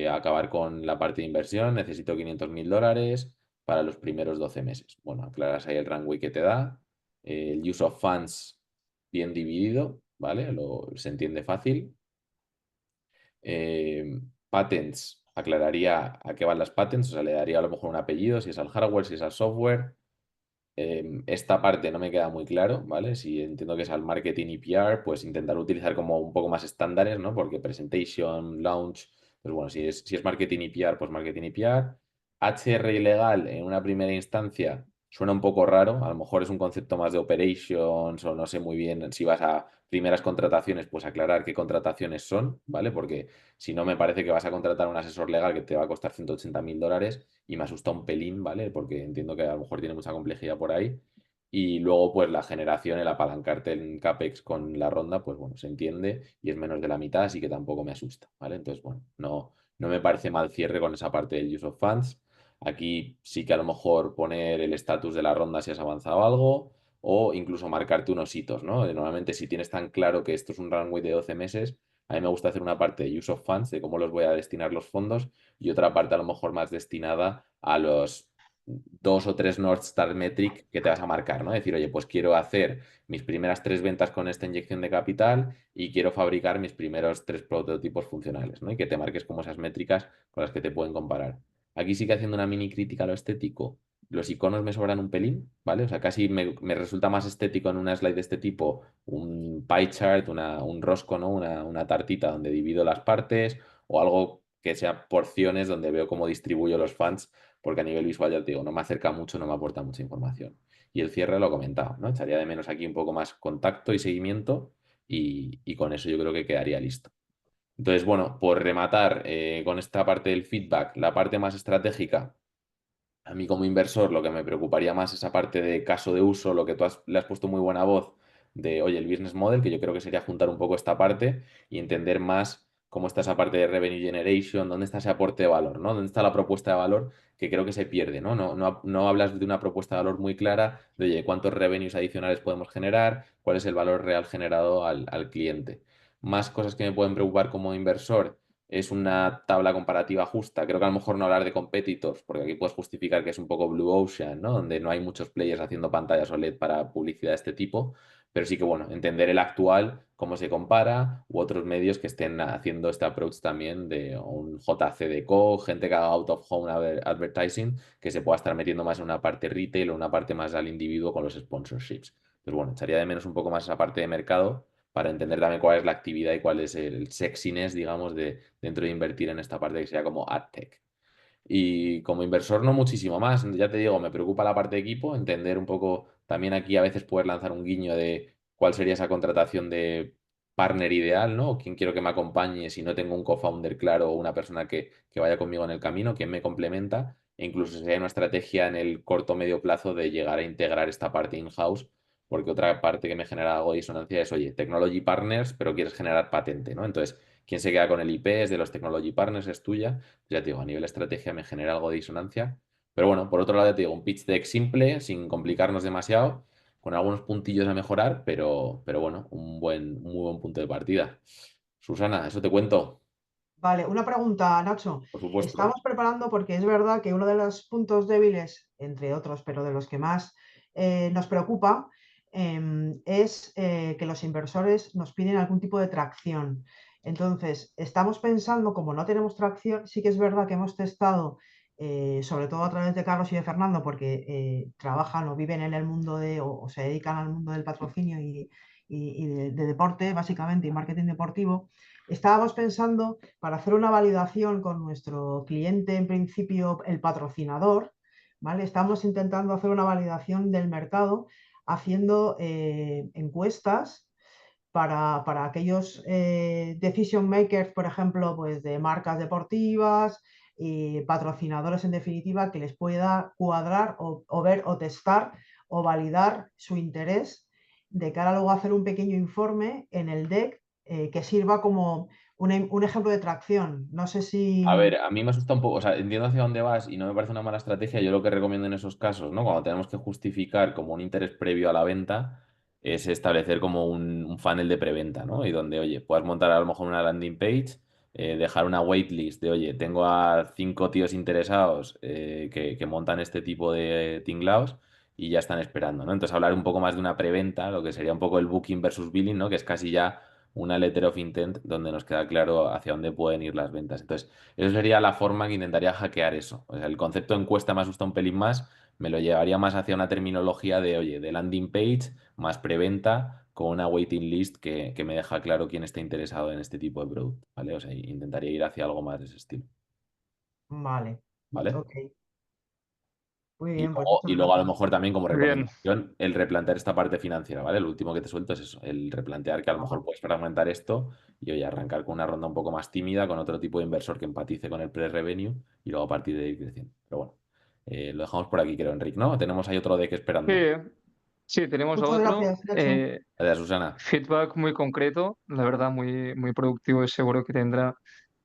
Acabar con la parte de inversión, necesito $500.000 para los primeros 12 meses. Bueno, aclaras ahí el runway que te da. El use of funds bien dividido, ¿vale? Se entiende fácil. Patents, aclararía a qué van las patents, o sea, le daría a lo mejor un apellido, si es al hardware, si es al software. Esta parte no me queda muy claro, ¿vale? Si entiendo que es al marketing y PR, pues intentar utilizar como un poco más estándares, ¿no? Porque presentation, launch, pues bueno, si es marketing y PR, pues marketing y PR. HR y legal en una primera instancia, suena un poco raro, a lo mejor es un concepto más de operations o no sé muy bien si vas a primeras contrataciones, pues aclarar qué contrataciones son, ¿vale? Porque si no me parece que vas a contratar a un asesor legal que te va a costar 180.000 dólares y me asusta un pelín, ¿vale? Porque entiendo que a lo mejor tiene mucha complejidad por ahí. Y luego, pues la generación, el apalancarte en CAPEX con la ronda, pues bueno, se entiende y es menos de la mitad, así que tampoco me asusta, ¿vale? Entonces, bueno, no me parece mal cierre con esa parte del use of funds. Aquí sí que a lo mejor poner el estatus de la ronda si has avanzado algo o incluso marcarte unos hitos, ¿no? Normalmente si tienes tan claro que esto es un runway de 12 meses, a mí me gusta hacer una parte de use of funds, de cómo los voy a destinar los fondos y otra parte a lo mejor más destinada a los 2 o 3 North Star Metric que te vas a marcar, ¿no? Decir, oye, pues quiero hacer mis primeras 3 ventas con esta inyección de capital y quiero fabricar mis primeros 3 prototipos funcionales, ¿no? Y que te marques como esas métricas con las que te pueden comparar. Aquí sí que haciendo una mini crítica a lo estético, los iconos me sobran un pelín, ¿vale? O sea, casi me resulta más estético en una slide de este tipo un pie chart, un rosco, ¿no? Una tartita donde divido las partes o algo que sea porciones donde veo cómo distribuyo los funds, porque a nivel visual ya te digo, no me acerca mucho, no me aporta mucha información. Y el cierre lo he comentado, ¿no? Echaría de menos aquí un poco más contacto y seguimiento y con eso yo creo que quedaría listo. Entonces, bueno, por rematar con esta parte del feedback, la parte más estratégica, a mí como inversor lo que me preocuparía más es esa parte de caso de uso, lo que le has puesto muy buena voz de, oye, el business model, que yo creo que sería juntar un poco esta parte y entender más cómo está esa parte de revenue generation, dónde está ese aporte de valor, ¿no? Dónde está la propuesta de valor que creo que se pierde, ¿no? No hablas de una propuesta de valor muy clara de, oye, cuántos revenues adicionales podemos generar, cuál es el valor real generado al cliente. Más cosas que me pueden preocupar como inversor es una tabla comparativa justa. Creo que a lo mejor no hablar de competitors, porque aquí puedes justificar que es un poco Blue Ocean, ¿no? Donde no hay muchos players haciendo pantallas OLED para publicidad de este tipo, pero sí que, bueno, entender el actual, cómo se compara, u otros medios que estén haciendo este approach también de un JCDecaux, gente que haga out of home advertising, que se pueda estar metiendo más en una parte retail o una parte más al individuo con los sponsorships. Entonces, bueno, echaría de menos un poco más esa parte de mercado para entender también cuál es la actividad y cuál es el sexiness, digamos, dentro de invertir en esta parte que sería como AdTech. Y como inversor no muchísimo más, ya te digo, me preocupa la parte de equipo, entender un poco, también aquí a veces poder lanzar un guiño de cuál sería esa contratación de partner ideal, ¿no? O quién quiero que me acompañe si no tengo un co-founder claro o una persona que vaya conmigo en el camino, quién me complementa, e incluso si hay una estrategia en el corto o medio plazo de llegar a integrar esta parte in-house, porque otra parte que me genera algo de disonancia es, oye, technology partners, pero quieres generar patente, ¿no? Entonces, ¿quién se queda con el IP? Es de los technology partners, es tuya. Ya te digo, a nivel estrategia me genera algo de disonancia. Pero bueno, por otro lado, ya te digo, un pitch deck simple, sin complicarnos demasiado, con algunos puntillos a mejorar, pero bueno, muy buen punto de partida. Susana, eso te cuento, Vale, una pregunta, Nacho. por supuesto. Estamos preparando porque es verdad que uno de los puntos débiles, entre otros, pero de los que más nos preocupa, es que los inversores nos piden algún tipo de tracción. Entonces, estamos pensando, como no tenemos tracción, sí que es verdad que hemos testado, sobre todo a través de Carlos y de Fernando, porque trabajan o viven en el mundo o se dedican al mundo del patrocinio y de deporte, básicamente, y marketing deportivo. Estábamos pensando para hacer una validación con nuestro cliente, en principio el patrocinador, ¿vale? Estamos intentando hacer una validación del mercado haciendo encuestas para aquellos decision makers, por ejemplo, pues de marcas deportivas y patrocinadores en definitiva, que les pueda cuadrar o ver o testar o validar su interés de cara luego a hacer un pequeño informe en el deck que sirva como un ejemplo de tracción. No sé A si... ver, a mí me asusta un poco, o sea, entiendo hacia dónde vas y no me parece una mala estrategia. Yo lo que recomiendo en esos casos, ¿no? Cuando tenemos que justificar como un interés previo a la venta, es establecer como un funnel de preventa, ¿no? Y donde, oye, puedas montar a lo mejor una landing page, dejar una waitlist de, oye, tengo a 5 tíos interesados que montan este tipo de tinglaos y ya están esperando, ¿no? Entonces hablar un poco más de una preventa, lo que sería un poco el booking versus billing, ¿no? Que es casi ya una letter of intent donde nos queda claro hacia dónde pueden ir las ventas. Entonces, eso sería la forma que intentaría hackear eso. O sea, el concepto de encuesta me asusta un pelín más, me lo llevaría más hacia una terminología de, oye, de landing page más preventa con una waiting list que me deja claro quién está interesado en este tipo de producto, ¿vale? O sea, intentaría ir hacia algo más de ese estilo, Vale, ¿vale? ok. Muy Y bien, pues luego, muchas y luego a lo gracias. mejor también como Muy bien. recomendación el replantear esta parte financiera, ¿vale? Lo último que te suelto es eso, el replantear que a lo mejor puedes fragmentar esto y oye, arrancar con una ronda un poco más tímida, con otro tipo de inversor que empatice con el pre-revenue y luego a partir de ahí ir creciendo. Pero bueno, lo dejamos por aquí, creo, Enric, ¿no? Tenemos ahí otro deck Sí, esperando. sí, tenemos Muchas otro. gracias, Nacho. Gracias, Susana. Feedback muy concreto, la verdad, muy productivo y seguro que tendrá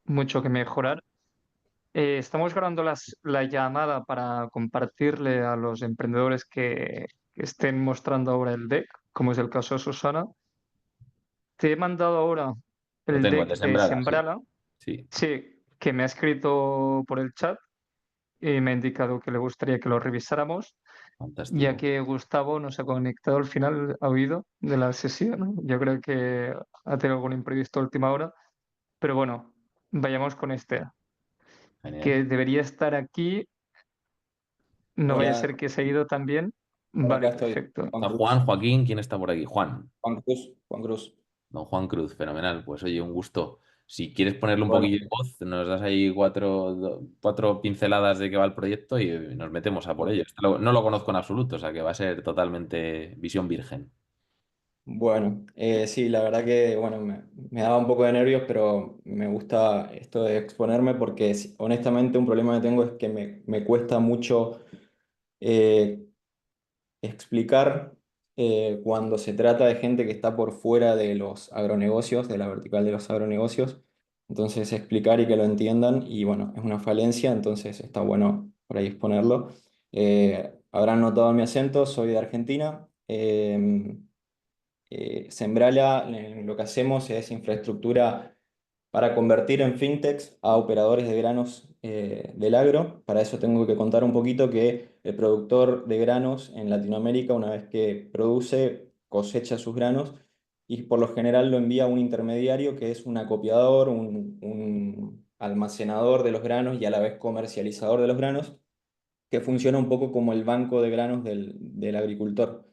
mucho que mejorar. Estamos grabando la llamada para compartirle a los emprendedores que estén mostrando ahora el deck, como es el caso de Susana. Te he mandado ahora Lo el tengo, el de deck de Sembrala, sí. Sembrala, Sí, sí, que me ha escrito por el chat y me ha indicado que le gustaría que lo revisáramos, ya fantástico. que Gustavo nos ha conectado al final, ha oído de la sesión, ¿no? Yo creo que ha tenido algún imprevisto a última hora, pero bueno, vayamos con este, Genial. que debería estar aquí. No vaya a Hola, ser que se ha ido también. por acá Vale, estoy. perfecto. Juan Está Cruz. Juan, Joaquín, ¿quién está por aquí? Juan. Juan Cruz. Juan Cruz. Don Juan Cruz, fenomenal. Pues oye, un gusto. Si quieres ponerle un Bueno, poquillo de voz, nos das ahí cuatro pinceladas de qué va el proyecto y nos metemos a por ello. No lo conozco en absoluto, o sea que va a ser totalmente visión virgen. bueno, sí, la verdad que bueno, me daba un poco de nervios, pero me gusta esto de exponerme porque honestamente un problema que tengo es que me cuesta mucho eh, explicar cuando se trata de gente que está por fuera de los agronegocios, de la vertical de los agronegocios. Entonces, explicar y que lo entiendan, y bueno, es una falencia, entonces está bueno por ahí exponerlo. Habrán notado mi acento, soy de Argentina. Sembrala, lo que hacemos es infraestructura para convertir en fintechs a operadores de granos del agro. Para eso tengo que contar un poquito que el productor de granos en Latinoamérica, una vez que produce, cosecha sus granos y por lo general lo envía a un intermediario que es un acopiador, un almacenador de los granos y a la vez comercializador de los granos, que funciona un poco como el banco de granos del agricultor.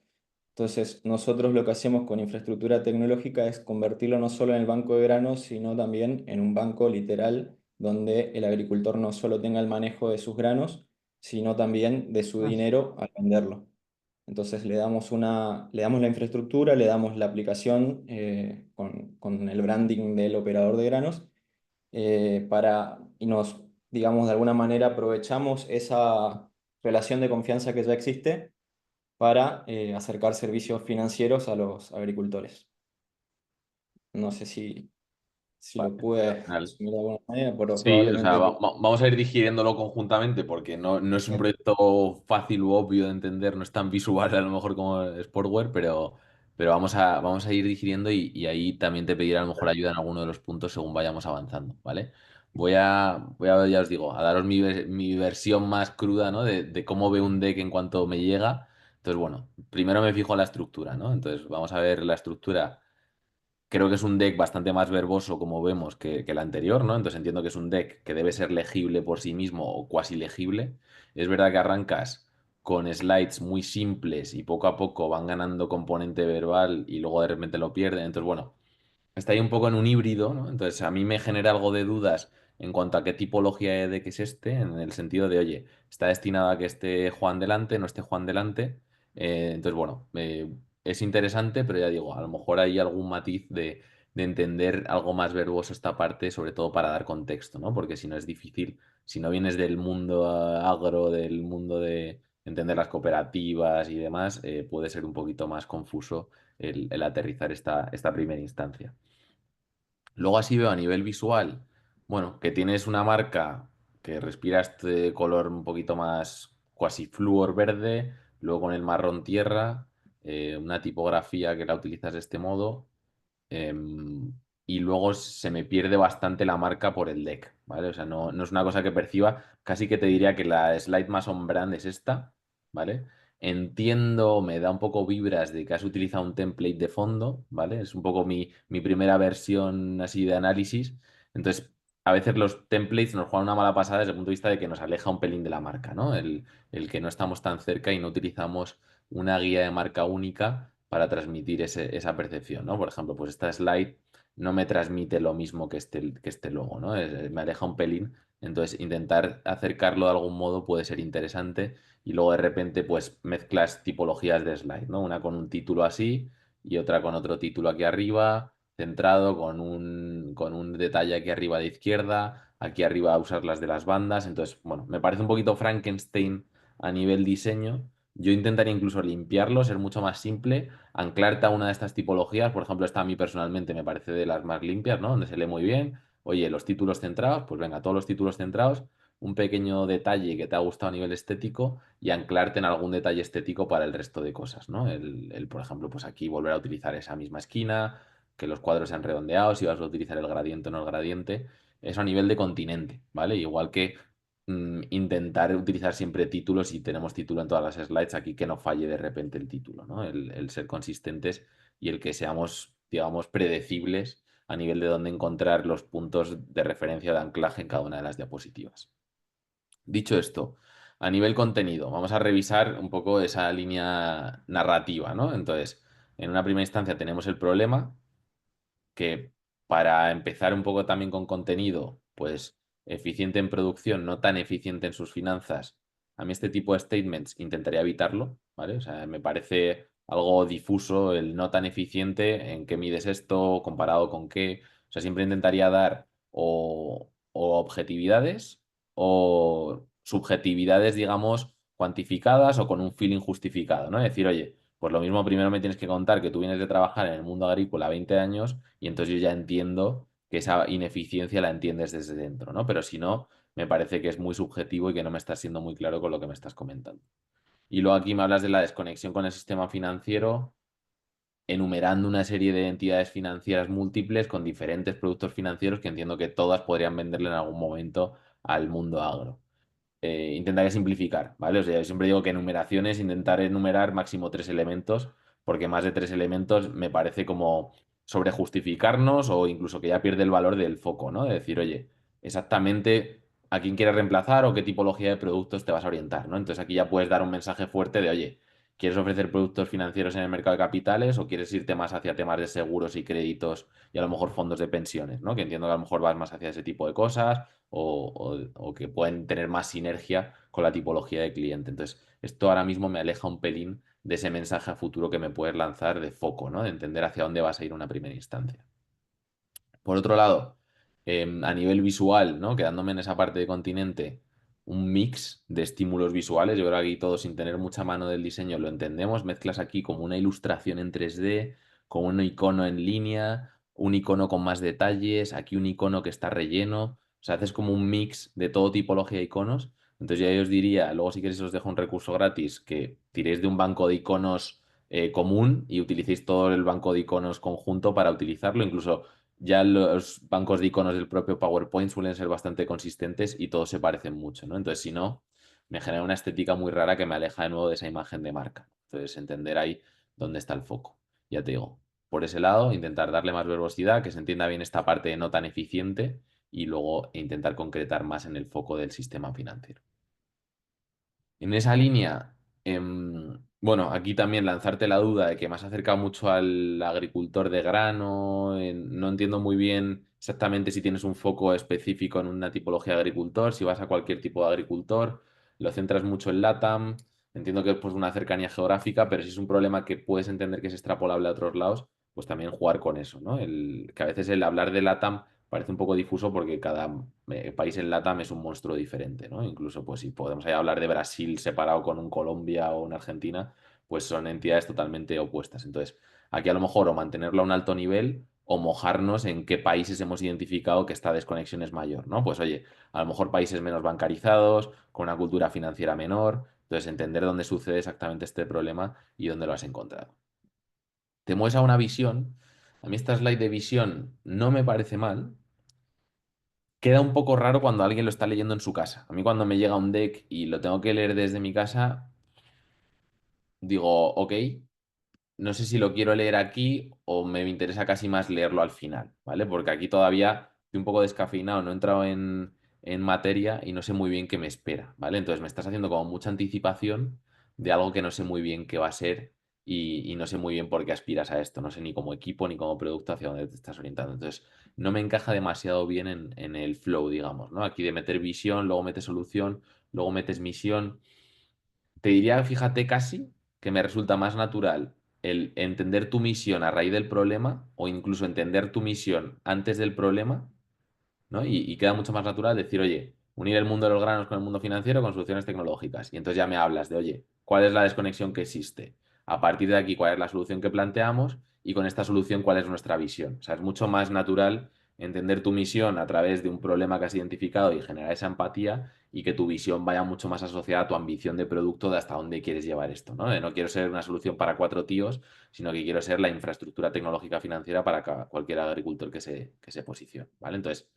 Entonces, nosotros lo que hacemos con infraestructura tecnológica es convertirlo no solo en el banco de granos, sino también en un banco literal donde el agricultor no solo tenga el manejo de sus granos, sino también de su Ah, dinero al venderlo. Entonces, le damos la infraestructura, le damos la aplicación con el branding del operador de granos y nos, digamos, de alguna manera aprovechamos esa relación de confianza que ya existe para acercar servicios financieros a los agricultores. No sé si Vale, lo pude fenomenal. resumir de alguna manera, pero Sí, o sea, probablemente... vamos a ir digiriéndolo conjuntamente porque no es un proyecto fácil u obvio de entender, no es tan visual a lo mejor como Sportware, pero vamos a ir digiriendo y ahí también te pediré a lo mejor ayuda en alguno de los puntos según vayamos avanzando, ¿vale? Ya os digo, a daros mi versión más cruda, ¿no? De cómo ve un deck en cuanto me llega. Entonces, bueno, primero me fijo en la estructura, ¿no? Entonces, vamos a ver la estructura. Creo que es un deck bastante más verboso, como vemos, que el anterior, ¿no? Entonces entiendo que es un deck que debe ser legible por sí mismo o cuasi legible. Es verdad que arrancas con slides muy simples y poco a poco van ganando componente verbal y luego de repente lo pierden. Entonces, bueno, está ahí un poco en un híbrido, ¿no? Entonces a mí me genera algo de dudas en cuanto a qué tipología de deck es este, en el sentido de, oye, está destinado a que esté Juan delante, no esté Juan delante. Entonces, bueno, es interesante, pero ya digo, a lo mejor hay algún matiz de entender algo más verboso esta parte, sobre todo para dar contexto, ¿no? Porque si no es difícil, si no vienes del mundo agro, del mundo de entender las cooperativas y demás, puede ser un poquito más confuso el aterrizar esta primera instancia. Luego así veo a nivel visual, bueno, que tienes una marca que respira este color un poquito más cuasi flúor verde, luego con el marrón tierra, una tipografía que la utilizas de este modo, em, y luego se me pierde bastante la marca por el deck, ¿vale? O sea, no es una cosa que perciba, casi que te diría que la slide más on brand es esta, ¿vale? Entiendo, me da un poco vibras de que has utilizado un template de fondo, ¿vale? Es un poco mi primera versión así de análisis. Entonces, a veces los templates nos juegan una mala pasada desde el punto de vista de que nos aleja un pelín de la marca, ¿no? El que no estamos tan cerca y no utilizamos una guía de marca única para transmitir esa percepción, ¿no? Por ejemplo, pues esta slide no me transmite lo mismo que este logo, ¿no? Me aleja un pelín. Entonces, intentar acercarlo de algún modo puede ser interesante y luego de repente pues mezclas tipologías de slide, ¿no? Una con un título así y otra con otro título aquí arriba, centrado con un detalle aquí arriba de izquierda, aquí arriba usar las de las bandas. Entonces, bueno, me parece un poquito Frankenstein a nivel diseño. Yo intentaría incluso limpiarlo, ser mucho más simple, anclarte a una de estas tipologías. Por ejemplo, esta a mí personalmente me parece de las más limpias, ¿no? Donde se lee muy bien. Oye, los títulos centrados, pues venga, todos los títulos centrados, un pequeño detalle que te ha gustado a nivel estético y anclarte en algún detalle estético para el resto de cosas, ¿no? Por ejemplo, pues aquí volver a utilizar esa misma esquina, que los cuadros sean redondeados, si vas a utilizar el gradiente o no el gradiente. Eso a nivel de continente, ¿vale? Igual que intentar utilizar siempre títulos y tenemos título en todas las slides aquí que no falle de repente el título, ¿no? El ser consistentes y el que seamos, digamos, predecibles a nivel de dónde encontrar los puntos de referencia de anclaje en cada una de las diapositivas. Dicho esto, a nivel contenido, vamos a revisar un poco esa línea narrativa, ¿no? Entonces, en una primera instancia tenemos el problema, que para empezar un poco también con contenido, pues eficiente en producción, no tan eficiente en sus finanzas, a mí este tipo de statements intentaría evitarlo, ¿vale? O sea, me parece algo difuso el no tan eficiente, en qué mides esto, comparado con qué. O sea, siempre intentaría dar o objetividades o subjetividades, digamos, cuantificadas o con un feeling justificado, ¿no? Es decir, oye, pues lo mismo primero me tienes que contar que tú vienes de trabajar en el mundo agrícola 20 años y entonces yo ya entiendo que esa ineficiencia la entiendes desde dentro, ¿no? Pero si no, me parece que es muy subjetivo y que no me estás siendo muy claro con lo que me estás comentando. Y luego aquí me hablas de la desconexión con el sistema financiero, enumerando una serie de entidades financieras múltiples con diferentes productos financieros que entiendo que todas podrían venderle en algún momento al mundo agro. Intentaré simplificar, ¿vale? O sea, yo siempre digo que enumeraciones, intentar enumerar máximo 3 elementos, porque más de 3 elementos me parece como sobrejustificarnos o incluso que ya pierde el valor del foco, ¿no? De decir, oye, exactamente a quién quieres reemplazar o qué tipología de productos te vas a orientar, ¿no? Entonces aquí ya puedes dar un mensaje fuerte de, oye, ¿quieres ofrecer productos financieros en el mercado de capitales o quieres irte más hacia temas de seguros y créditos y a lo mejor fondos de pensiones, ¿no? Que entiendo que a lo mejor vas más hacia ese tipo de cosas o que pueden tener más sinergia con la tipología de cliente. Entonces, esto ahora mismo me aleja un pelín de ese mensaje a futuro que me puedes lanzar de foco, ¿no? De entender hacia dónde vas a ir en una primera instancia. Por otro lado, a nivel visual, ¿no? Quedándome en esa parte de continente, un mix de estímulos visuales. Yo creo que aquí todo sin tener mucha mano del diseño lo entendemos. Mezclas aquí como una ilustración en 3D, con un icono en línea, un icono con más detalles, aquí un icono que está relleno. O sea, haces como un mix de todo tipología de iconos. Entonces ya yo os diría, luego si queréis os dejo un recurso gratis, que tiréis de un banco de iconos común y utilicéis todo el banco de iconos conjunto para utilizarlo. Incluso ya los bancos de iconos del propio PowerPoint suelen ser bastante consistentes y todos se parecen mucho, ¿no? Entonces, si no, me genera una estética muy rara que me aleja de nuevo de esa imagen de marca. Entonces, entender ahí dónde está el foco. Ya te digo, por ese lado, intentar darle más verbosidad, que se entienda bien esta parte no tan eficiente y luego intentar concretar más en el foco del sistema financiero. En esa línea, bueno, aquí también lanzarte la duda de que me has acercado mucho al agricultor de grano, no entiendo muy bien exactamente si tienes un foco específico en una tipología de agricultor, si vas a cualquier tipo de agricultor, lo centras mucho en LATAM, entiendo que es pues una cercanía geográfica, pero si es un problema que puedes entender que es extrapolable a otros lados, pues también jugar con eso, ¿no? Que a veces el hablar de LATAM parece un poco difuso porque cada país en LATAM es un monstruo diferente, ¿no? Incluso, pues si podemos ahí hablar de Brasil separado con un Colombia o una Argentina, pues son entidades totalmente opuestas. Entonces, aquí a lo mejor o mantenerlo a un alto nivel o mojarnos en qué países hemos identificado que esta desconexión es mayor, ¿no? Pues oye, a lo mejor países menos bancarizados, con una cultura financiera menor, entonces entender dónde sucede exactamente este problema y dónde lo has encontrado. Te mueves a una visión. A mí esta slide de visión no me parece mal. Queda un poco raro cuando alguien lo está leyendo en su casa. A mí cuando me llega un deck y lo tengo que leer desde mi casa, digo, ok, no sé si lo quiero leer aquí o me interesa casi más leerlo al final, ¿vale? Porque aquí todavía estoy un poco descafeinado, no he entrado en materia y no sé muy bien qué me espera, ¿vale? Entonces me estás haciendo como mucha anticipación de algo que no sé muy bien qué va a ser y no sé muy bien por qué aspiras a esto, no sé ni como equipo ni como producto hacia dónde te estás orientando. Entonces no me encaja demasiado bien en el flow, digamos, ¿no? Aquí de meter visión, luego metes solución, luego metes misión. te diría, fíjate casi, que me resulta más natural el entender tu misión a raíz del problema o incluso entender tu misión antes del problema, ¿no? Y queda mucho más natural decir, oye, unir el mundo de los granos con el mundo financiero con soluciones tecnológicas. Y entonces ya me hablas de, oye, ¿cuál es la desconexión que existe? A partir de aquí, ¿cuál es la solución que planteamos? Y con esta solución, ¿cuál es nuestra visión? O sea, es mucho más natural entender tu misión a través de un problema que has identificado y generar esa empatía y que tu visión vaya mucho más asociada a tu ambición de producto de hasta dónde quieres llevar esto, ¿no? De no quiero ser una solución para 4 tíos, sino que quiero ser la infraestructura tecnológica financiera para cualquier agricultor que se posicione, ¿vale? Entonces,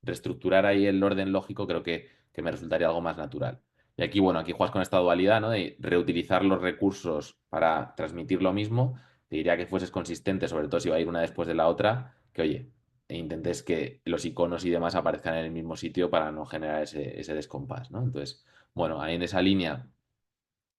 reestructurar ahí el orden lógico creo que me resultaría algo más natural. Y aquí, bueno, aquí juegas con esta dualidad, ¿no? De reutilizar los recursos para transmitir lo mismo. Te diría que fueses consistente, sobre todo si va a ir una después de la otra, que oye, e intentes que los iconos y demás aparezcan en el mismo sitio para no generar ese descompás, ¿no? Entonces, bueno, ahí en esa línea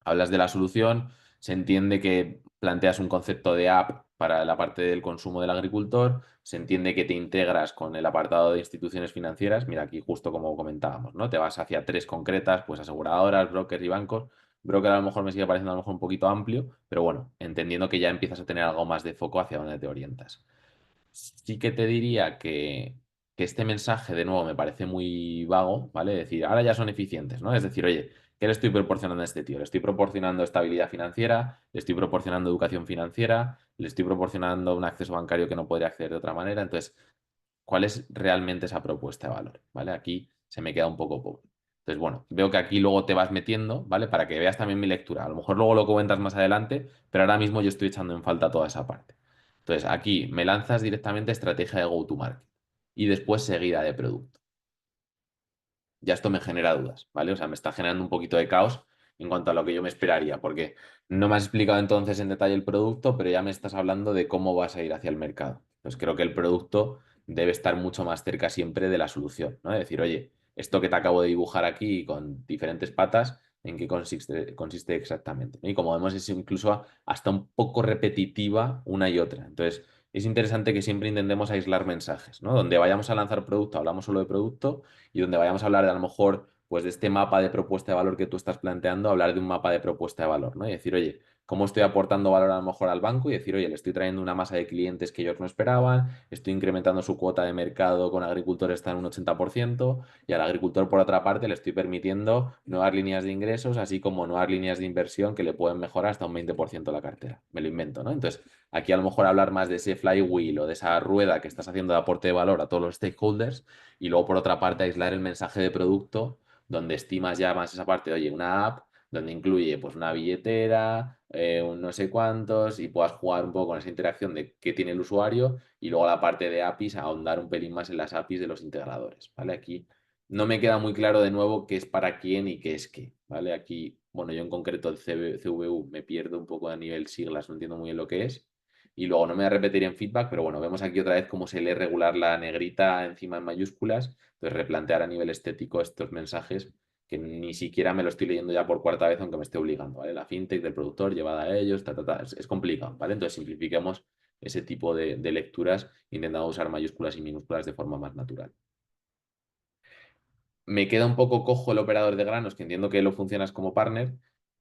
hablas de la solución, se entiende que planteas un concepto de app para la parte del consumo del agricultor, se entiende que te integras con el apartado de instituciones financieras, mira aquí justo como comentábamos, ¿no? Te vas hacia 3 concretas, pues aseguradoras, brokers y bancos. Broker a lo mejor me sigue pareciendo a lo mejor un poquito amplio, pero bueno, entendiendo que ya empiezas a tener algo más de foco hacia dónde te orientas. Sí que te diría que este mensaje, de nuevo, me parece muy vago, ¿vale? Decir, ahora ya son eficientes, ¿no? Es decir, oye, ¿qué le estoy proporcionando a este tío? Le estoy proporcionando estabilidad financiera, le estoy proporcionando educación financiera, le estoy proporcionando un acceso bancario que no podría acceder de otra manera. Entonces, ¿cuál es realmente esa propuesta de valor? ¿Vale? Aquí se me queda un poco pobre. Entonces, bueno, veo que aquí luego te vas metiendo, ¿vale? Para que veas también mi lectura. A lo mejor luego lo comentas más adelante, pero ahora mismo yo estoy echando en falta toda esa parte. Entonces, aquí me lanzas directamente estrategia de go-to-market y después seguida de producto. Ya esto me genera dudas, ¿vale? O sea, me está generando un poquito de caos en cuanto a lo que yo me esperaría, porque no me has explicado entonces en detalle el producto, pero ya me estás hablando de cómo vas a ir hacia el mercado. Pues creo que el producto debe estar mucho más cerca siempre de la solución, ¿no? Es decir, oye, esto que te acabo de dibujar aquí con diferentes patas, ¿en qué consiste exactamente? ¿no? Y como vemos, es incluso hasta un poco repetitiva una y otra. Entonces, es interesante que siempre intentemos aislar mensajes, ¿no? Donde vayamos a lanzar producto, hablamos solo de producto y donde vayamos a hablar de a lo mejor pues de este mapa de propuesta de valor que tú estás planteando, hablar de un mapa de propuesta de valor, ¿no? Y decir, oye, ¿cómo estoy aportando valor a lo mejor al banco? Y decir, oye, le estoy trayendo una masa de clientes que ellos no esperaban, estoy incrementando su cuota de mercado con agricultores está en un 80% y al agricultor por otra parte le estoy permitiendo nuevas líneas de ingresos, así como nuevas líneas de inversión que le pueden mejorar hasta un 20% la cartera. Me lo invento, ¿no? Entonces, aquí a lo mejor hablar más de ese flywheel o de esa rueda que estás haciendo de aporte de valor a todos los stakeholders y luego por otra parte aislar el mensaje de producto donde estimas ya más esa parte, oye, una app donde incluye pues una billetera, un no sé cuántos y puedas jugar un poco con esa interacción de qué tiene el usuario y luego la parte de APIs, ahondar un pelín más en las APIs de los integradores, ¿vale? Aquí no me queda muy claro de nuevo qué es para quién y qué es qué, ¿vale? Aquí, bueno, yo en concreto el CVU me pierdo un poco a nivel siglas, no entiendo muy bien lo que es. Y luego no me voy a repetir en feedback, pero bueno, vemos aquí otra vez cómo se lee regular la negrita encima en mayúsculas. Entonces, replantear a nivel estético estos mensajes que ni siquiera me lo estoy leyendo ya por cuarta vez, aunque me esté obligando, ¿vale? La fintech del productor llevada a ellos, ta, ta, ta. Es complicado, ¿vale? Entonces, simplifiquemos ese tipo de lecturas intentando usar mayúsculas y minúsculas de forma más natural. Me queda un poco cojo el operador de granos, que entiendo que lo funcionas como partner,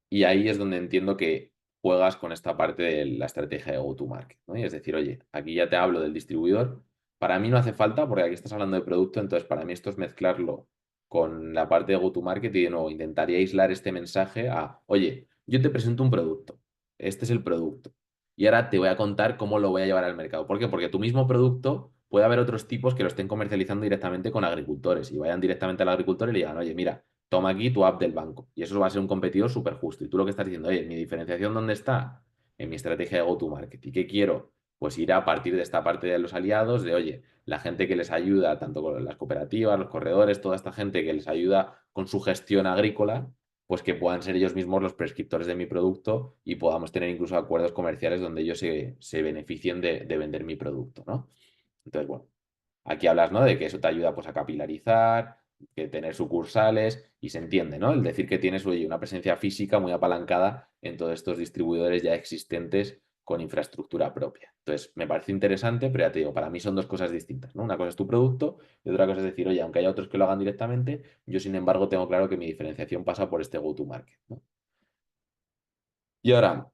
y ahí es donde entiendo que juegas con esta parte de la estrategia de go-to-market, ¿no? Y es decir, oye, aquí ya te hablo del distribuidor, para mí no hace falta, porque aquí estás hablando de producto, entonces para mí esto es mezclarlo con la parte de go-to-market y de nuevo intentaría aislar este mensaje a, oye, yo te presento un producto, este es el producto, y ahora te voy a contar cómo lo voy a llevar al mercado. ¿Por qué? Porque tu mismo producto puede haber otros tipos que lo estén comercializando directamente con agricultores y vayan directamente al agricultor y le digan, oye, mira, toma aquí tu app del banco. Y eso va a ser un competidor súper justo. Y tú lo que estás diciendo, oye, ¿mi diferenciación dónde está? En mi estrategia de go-to-market. ¿Y qué quiero? Pues ir a partir de esta parte de los aliados, de, oye, la gente que les ayuda, tanto con las cooperativas, los corredores, toda esta gente que les ayuda con su gestión agrícola, pues que puedan ser ellos mismos los prescriptores de mi producto y podamos tener incluso acuerdos comerciales donde ellos se beneficien de vender mi producto, ¿no? Entonces, bueno, aquí hablas, ¿no? De que eso te ayuda pues a capilarizar, que tener sucursales y se entiende, ¿no? El decir que tienes, oye, una presencia física muy apalancada en todos estos distribuidores ya existentes con infraestructura propia. Entonces, me parece interesante, pero ya te digo, para mí son dos cosas distintas, ¿no? Una cosa es tu producto y otra cosa es decir, oye, aunque haya otros que lo hagan directamente, yo sin embargo tengo claro que mi diferenciación pasa por este go-to-market, ¿no? Y ahora,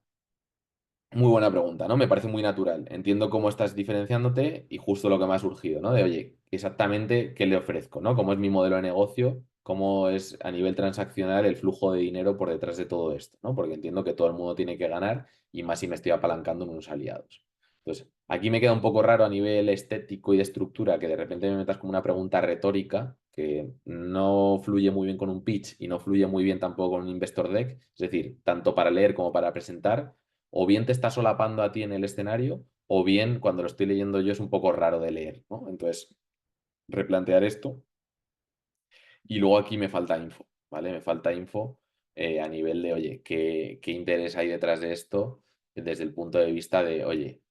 muy buena pregunta, ¿no? Me parece muy natural. Entiendo cómo estás diferenciándote y justo lo que me ha surgido, ¿no? De, oye, exactamente qué le ofrezco, ¿no? ¿Cómo es mi modelo de negocio? ¿Cómo es a nivel transaccional el flujo de dinero por detrás de todo esto, ¿no? Porque entiendo que todo el mundo tiene que ganar y más si me estoy apalancando en unos aliados. Entonces, aquí me queda un poco raro a nivel estético y de estructura que de repente me metas como una pregunta retórica que no fluye muy bien con un pitch y no fluye muy bien tampoco con un investor deck, es decir, tanto para leer como para presentar o bien te está solapando a ti en el escenario, o bien cuando lo estoy leyendo yo es un poco raro de leer, ¿no? Entonces, replantear esto. Y luego aquí me falta info, ¿vale? Me falta info a nivel de, oye, ¿qué interés hay detrás de esto desde el punto de vista de, oye,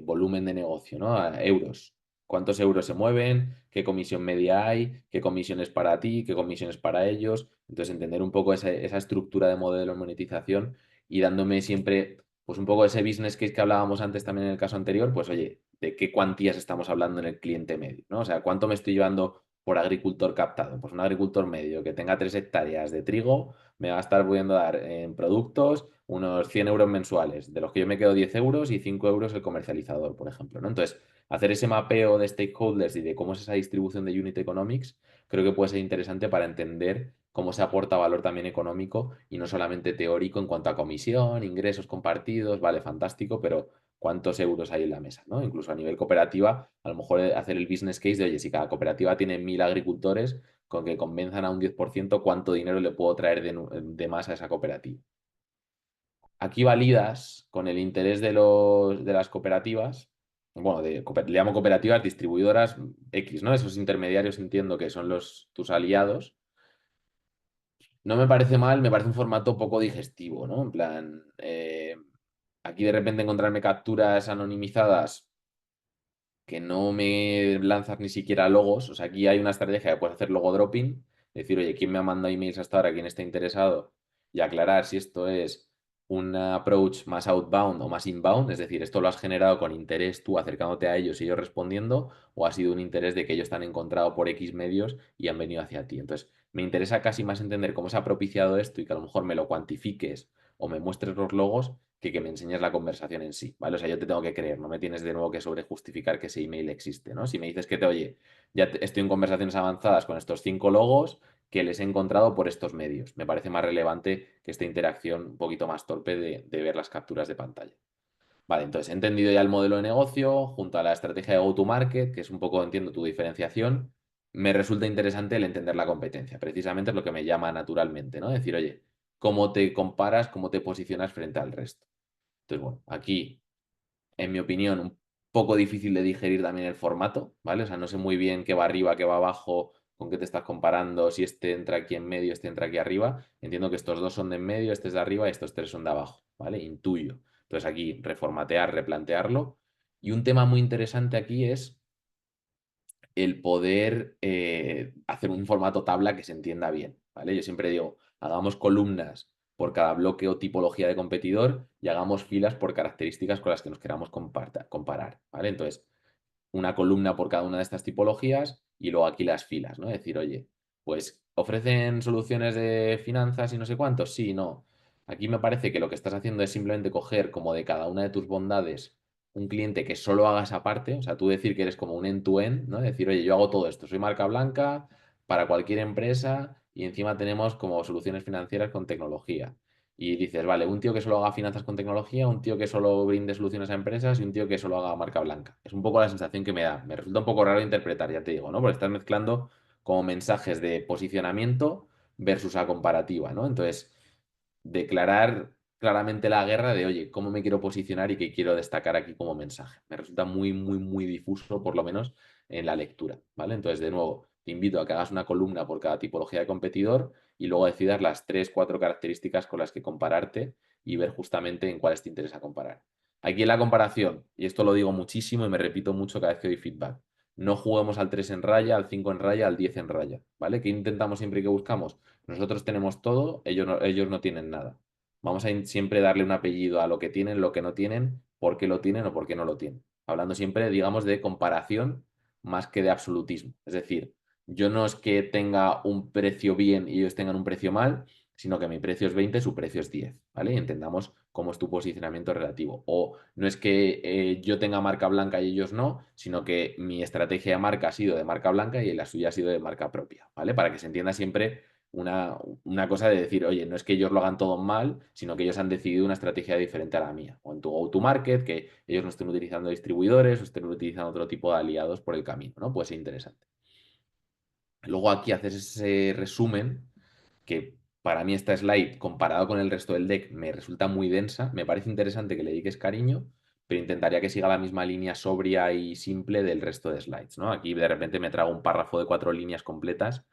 volumen de negocio, ¿no? A euros. ¿Cuántos euros se mueven? ¿Qué comisión media hay? ¿Qué comisión es para ti? ¿Qué comisión es para ellos? Entonces, entender un poco esa estructura de modelo de monetización y dándome siempre, pues un poco ese business case que hablábamos antes también en el caso anterior, pues oye, ¿de qué cuantías estamos hablando en el cliente medio, ¿no? O sea, ¿cuánto me estoy llevando por agricultor captado? Pues un agricultor medio que tenga 3 hectáreas de trigo me va a estar pudiendo dar en productos unos 100 euros mensuales, de los que yo me quedo 10 euros y 5 euros el comercializador, por ejemplo, ¿no? Entonces, hacer ese mapeo de stakeholders y de cómo es esa distribución de unit economics, creo que puede ser interesante para entender cómo se aporta valor también económico y no solamente teórico en cuanto a comisión, ingresos compartidos, vale, fantástico, pero cuántos euros hay en la mesa, ¿no? Incluso a nivel cooperativa, a lo mejor hacer el business case de, oye, si cada cooperativa tiene 1000 agricultores, con que convenzan a un 10%, ¿cuánto dinero le puedo traer de más a esa cooperativa? Aquí validas con el interés de las cooperativas, bueno, le llamo cooperativas distribuidoras X, ¿no? Esos intermediarios entiendo que son tus aliados. No me parece mal, me parece un formato poco digestivo, ¿no? En plan, aquí de repente encontrarme capturas anonimizadas que no me lanzas ni siquiera logos. O sea, aquí hay una estrategia que puedes hacer logo dropping, decir, oye, ¿quién me ha mandado emails hasta ahora? ¿Quién está interesado? Y aclarar si esto es un approach más outbound o más inbound, es decir, esto lo has generado con interés tú acercándote a ellos y ellos respondiendo, o ha sido un interés de que ellos te han encontrado por X medios y han venido hacia ti. Entonces, me interesa casi más entender cómo se ha propiciado esto y que a lo mejor me lo cuantifiques o me muestres los logos que me enseñes la conversación en sí, ¿vale? O sea, yo te tengo que creer, no me tienes de nuevo que sobrejustificar que ese email existe, ¿no? Si me dices que oye, estoy en conversaciones avanzadas con estos 5 logos que les he encontrado por estos medios. Me parece más relevante que esta interacción un poquito más torpe de ver las capturas de pantalla. Vale, entonces he entendido ya el modelo de negocio junto a la estrategia de go-to-market, que es un poco, entiendo, tu diferenciación. Me resulta interesante el entender la competencia. Precisamente es lo que me llama naturalmente, ¿no? Decir, oye, ¿cómo te comparas, cómo te posicionas frente al resto? Entonces, bueno, aquí, en mi opinión, un poco difícil de digerir también el formato, ¿vale? O sea, no sé muy bien qué va arriba, qué va abajo, con qué te estás comparando, si este entra aquí en medio, este entra aquí arriba. Entiendo que estos dos son de en medio, este es de arriba y estos tres son de abajo, ¿vale? Intuyo. Entonces aquí reformatear, replantearlo. Y un tema muy interesante aquí es el poder hacer un formato tabla que se entienda bien, ¿vale? Yo siempre digo, hagamos columnas por cada bloque o tipología de competidor y hagamos filas por características con las que nos queramos comparar, ¿vale? Entonces, una columna por cada una de estas tipologías y luego aquí las filas, ¿no? Decir, oye, pues ofrecen soluciones de finanzas y no sé cuántos, sí, no. Aquí me parece que lo que estás haciendo es simplemente coger como de cada una de tus bondades un cliente que solo haga esa parte, o sea, tú decir que eres como un end-to-end, ¿no? Decir, oye, yo hago todo esto, soy marca blanca para cualquier empresa y encima tenemos como soluciones financieras con tecnología. Y dices, vale, un tío que solo haga finanzas con tecnología, un tío que solo brinde soluciones a empresas y un tío que solo haga marca blanca. Es un poco la sensación que me da. Me resulta un poco raro interpretar, ya te digo, ¿no? Porque estás mezclando como mensajes de posicionamiento versus a comparativa, ¿no? Entonces, declarar claramente la guerra de, oye, ¿cómo me quiero posicionar y qué quiero destacar aquí como mensaje? Me resulta muy, muy, muy difuso, por lo menos en la lectura, ¿vale? Entonces, de nuevo, te invito a que hagas una columna por cada tipología de competidor y luego decidas las 3, 4 características con las que compararte y ver justamente en cuáles te interesa comparar. Aquí en la comparación, y esto lo digo muchísimo y me repito mucho cada vez que doy feedback, no juguemos al 3 en raya, al 5 en raya, al 10 en raya, ¿vale? ¿Qué intentamos siempre y que buscamos? Nosotros tenemos todo, ellos no tienen nada. Vamos a siempre darle un apellido a lo que tienen, lo que no tienen, por qué lo tienen o por qué no lo tienen. Hablando siempre, digamos, de comparación más que de absolutismo. Es decir, yo no es que tenga un precio bien y ellos tengan un precio mal, sino que mi precio es 20, su precio es 10, ¿vale? Y entendamos cómo es tu posicionamiento relativo. O no es que yo tenga marca blanca y ellos no, sino que mi estrategia de marca ha sido de marca blanca y la suya ha sido de marca propia, ¿vale? Para que se entienda siempre una cosa de decir, oye, no es que ellos lo hagan todo mal, sino que ellos han decidido una estrategia diferente a la mía. O en tu go-to-market, que ellos no estén utilizando distribuidores o estén utilizando otro tipo de aliados por el camino, ¿no? Puede ser interesante. Luego aquí haces ese resumen que para mí esta slide, comparado con el resto del deck, me resulta muy densa. Me parece interesante que le dediques cariño, pero intentaría que siga la misma línea sobria y simple del resto de slides, ¿no? Aquí de repente me trago un párrafo de 4 líneas completas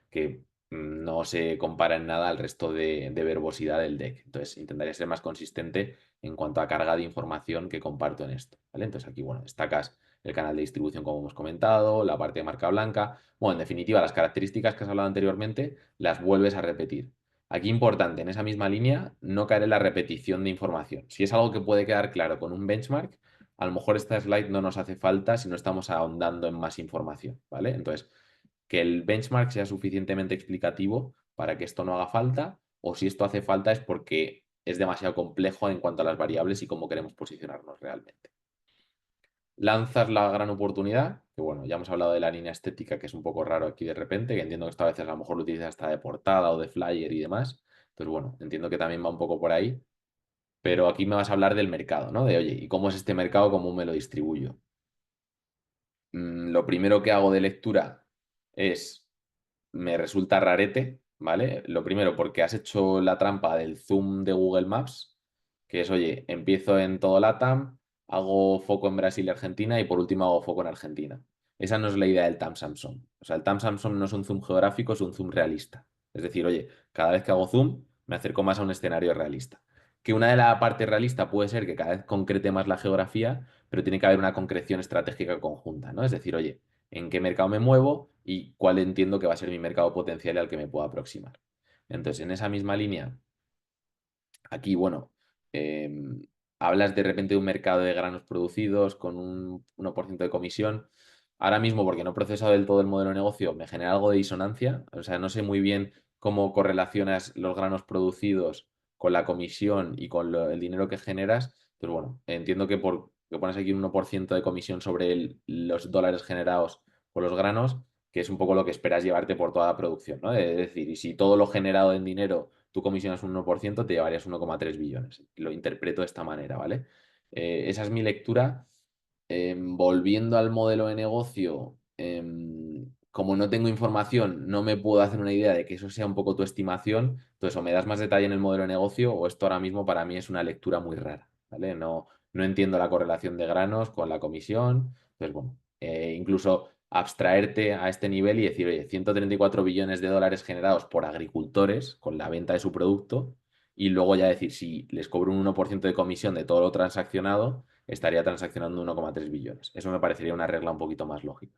que no se compara en nada al resto de verbosidad del deck. Entonces, intentaría ser más consistente en cuanto a carga de información que comparto en esto, ¿vale? Entonces, aquí, bueno, destacas el canal de distribución como hemos comentado, la parte de marca blanca. Bueno, en definitiva, las características que has hablado anteriormente las vuelves a repetir. Aquí importante, en esa misma línea, no caer en la repetición de información. Si es algo que puede quedar claro con un benchmark, a lo mejor esta slide no nos hace falta si no estamos ahondando en más información, ¿vale? Entonces, que el benchmark sea suficientemente explicativo para que esto no haga falta, o si esto hace falta es porque es demasiado complejo en cuanto a las variables y cómo queremos posicionarnos realmente. Lanzas la gran oportunidad, que bueno, ya hemos hablado de la línea estética, que es un poco raro aquí de repente, que entiendo que esto a veces a lo mejor lo utilizas hasta de portada o de flyer y demás. Entonces, bueno, entiendo que también va un poco por ahí, pero aquí me vas a hablar del mercado, ¿no? De, oye, ¿y cómo es este mercado? ¿Cómo me lo distribuyo? Lo primero que hago de lectura es, me resulta rarete, ¿vale? Lo primero, porque has hecho la trampa del zoom de Google Maps, que es, oye, empiezo en todo LATAM, hago foco en Brasil y Argentina y por último hago foco en Argentina. Esa no es la idea del TAM Samsung. O sea, el TAM Samsung no es un zoom geográfico, es un zoom realista. Es decir, oye, cada vez que hago zoom, me acerco más a un escenario realista. Que una de las partes realistas puede ser que cada vez concrete más la geografía, pero tiene que haber una concreción estratégica conjunta, ¿no? Es decir, oye, ¿en qué mercado me muevo y cuál entiendo que va a ser mi mercado potencial al que me puedo aproximar? Entonces, en esa misma línea, aquí, bueno, hablas de repente de un mercado de granos producidos con un 1% de comisión. Ahora mismo, porque no he procesado del todo el modelo de negocio, me genera algo de disonancia. O sea, no sé muy bien cómo correlacionas los granos producidos con la comisión y con el dinero que generas. Pero bueno, entiendo que pones aquí un 1% de comisión sobre los dólares generados por los granos, que es un poco lo que esperas llevarte por toda la producción, ¿no? Es decir, y si todo lo generado en dinero tú comisionas un 1%, te llevarías 1,3 billones. Lo interpreto de esta manera, ¿vale? Esa es mi lectura. Volviendo al modelo de negocio, como no tengo información, no me puedo hacer una idea de que eso sea un poco tu estimación. Entonces, o me das más detalle en el modelo de negocio, o esto ahora mismo para mí es una lectura muy rara, ¿vale? No entiendo la correlación de granos con la comisión. Entonces, bueno, incluso abstraerte a este nivel y decir, oye, 134 billones de dólares generados por agricultores con la venta de su producto, y luego ya decir, si les cobro un 1% de comisión de todo lo transaccionado, estaría transaccionando 1,3 billones. Eso me parecería una regla un poquito más lógica.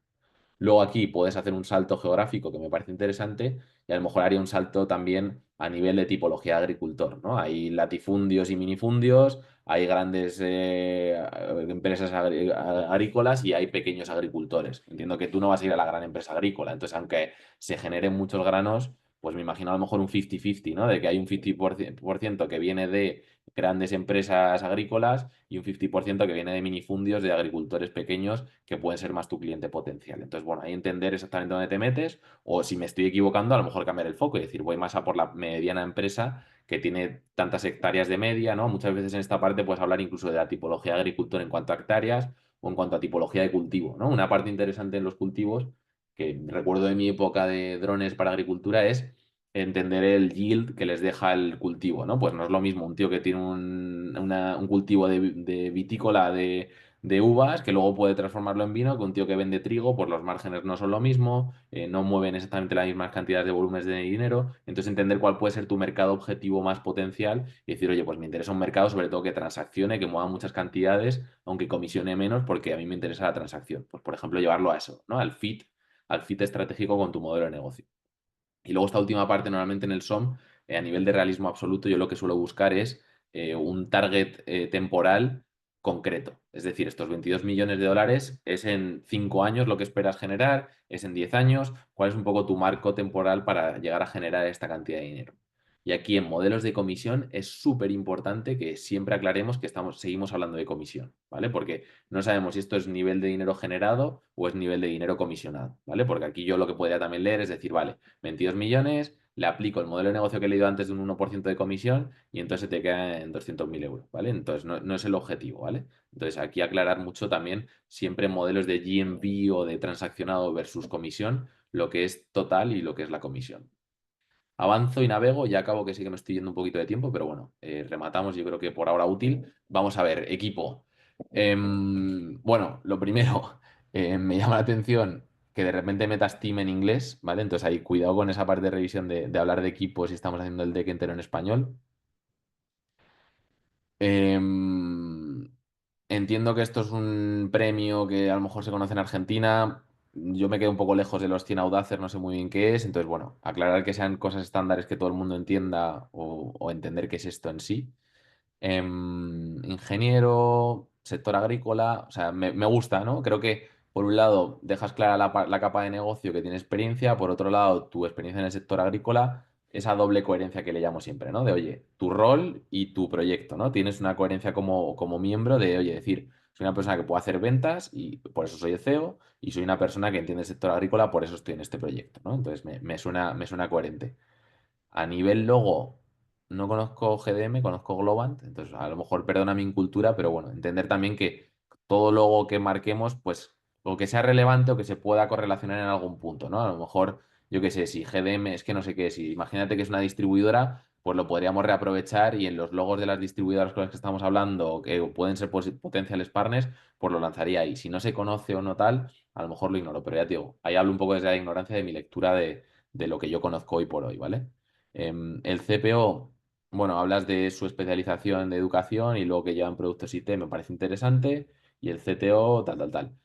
Luego aquí puedes hacer un salto geográfico que me parece interesante y a lo mejor haría un salto también a nivel de tipología de agricultor, ¿no? Hay latifundios y minifundios, hay grandes empresas agrícolas y hay pequeños agricultores. Entiendo que tú no vas a ir a la gran empresa agrícola, entonces aunque se generen muchos granos, pues me imagino a lo mejor un 50-50, ¿no? De que hay un 50% que viene de grandes empresas agrícolas y un 50% que viene de minifundios de agricultores pequeños que pueden ser más tu cliente potencial. Entonces, bueno, ahí entender exactamente dónde te metes o si me estoy equivocando, a lo mejor cambiar el foco y decir, voy más a por la mediana empresa que tiene tantas hectáreas de media, ¿no? Muchas veces en esta parte puedes hablar incluso de la tipología de agricultor en cuanto a hectáreas o en cuanto a tipología de cultivo, ¿no? Una parte interesante en los cultivos que recuerdo de mi época de drones para agricultura es entender el yield que les deja el cultivo, ¿no? Pues no es lo mismo un tío que tiene un cultivo de vitícola de uvas que luego puede transformarlo en vino que un tío que vende trigo, pues los márgenes no son lo mismo, no mueven exactamente las mismas cantidades de volúmenes de dinero, entonces entender cuál puede ser tu mercado objetivo más potencial y decir, oye, pues me interesa un mercado sobre todo que transaccione, que mueva muchas cantidades, aunque comisione menos porque a mí me interesa la transacción. Pues por ejemplo llevarlo a eso, ¿no? Al fit estratégico con tu modelo de negocio. Y luego esta última parte, normalmente en el SOM, a nivel de realismo absoluto, yo lo que suelo buscar es un target temporal concreto. Es decir, estos 22 millones de dólares es en 5 años lo que esperas generar, es en 10 años, cuál es un poco tu marco temporal para llegar a generar esta cantidad de dinero. Y aquí en modelos de comisión es súper importante que siempre aclaremos que seguimos hablando de comisión, ¿vale? Porque no sabemos si esto es nivel de dinero generado o es nivel de dinero comisionado, ¿vale? Porque aquí yo lo que podría también leer es decir, vale, 22 millones, le aplico el modelo de negocio que he leído antes de un 1% de comisión y entonces te queda en 200.000 euros, ¿vale? Entonces no es el objetivo, ¿vale? Entonces aquí aclarar mucho también siempre modelos de GMV o de transaccionado versus comisión, lo que es total y lo que es la comisión. Avanzo y navego, ya acabo que sí que me estoy yendo un poquito de tiempo, pero bueno, rematamos, yo creo que por ahora útil. Vamos a ver, equipo. Bueno, lo primero, me llama la atención que de repente metas team en inglés, ¿vale? Entonces ahí cuidado con esa parte de revisión de hablar de equipos si estamos haciendo el deck entero en español. Em, Entiendo que esto es un premio que a lo mejor se conoce en Argentina. Yo me quedo un poco lejos de los 100 audaces, no sé muy bien qué es. Entonces, bueno, aclarar que sean cosas estándares que todo el mundo entienda o entender qué es esto en sí. Ingeniero, sector agrícola, o sea, me gusta, ¿no? Creo que por un lado dejas clara la capa de negocio que tiene experiencia, por otro lado tu experiencia en el sector agrícola, esa doble coherencia que le llamo siempre, ¿no? De, oye, tu rol y tu proyecto, ¿no? Tienes una coherencia como miembro de, oye, decir, soy una persona que puede hacer ventas y por eso soy el CEO y soy una persona que entiende el sector agrícola, por eso estoy en este proyecto, ¿no? Entonces me suena coherente. A nivel logo, no conozco GDM, conozco Globant, entonces a lo mejor perdona mi incultura, pero bueno, entender también que todo logo que marquemos, pues, o que sea relevante o que se pueda correlacionar en algún punto, ¿no? A lo mejor, yo qué sé, si GDM es que no sé qué, si imagínate que es una distribuidora, pues lo podríamos reaprovechar y en los logos de las distribuidoras con las que estamos hablando, o que pueden ser potenciales partners, pues lo lanzaría ahí. Si no se conoce o no tal, a lo mejor lo ignoro, pero ya te digo, ahí hablo un poco desde la ignorancia de mi lectura de lo que yo conozco hoy por hoy, ¿vale? El CPO, bueno, hablas de su especialización de educación y luego que llevan productos IT, me parece interesante. Y el CTO, tal, tal, tal.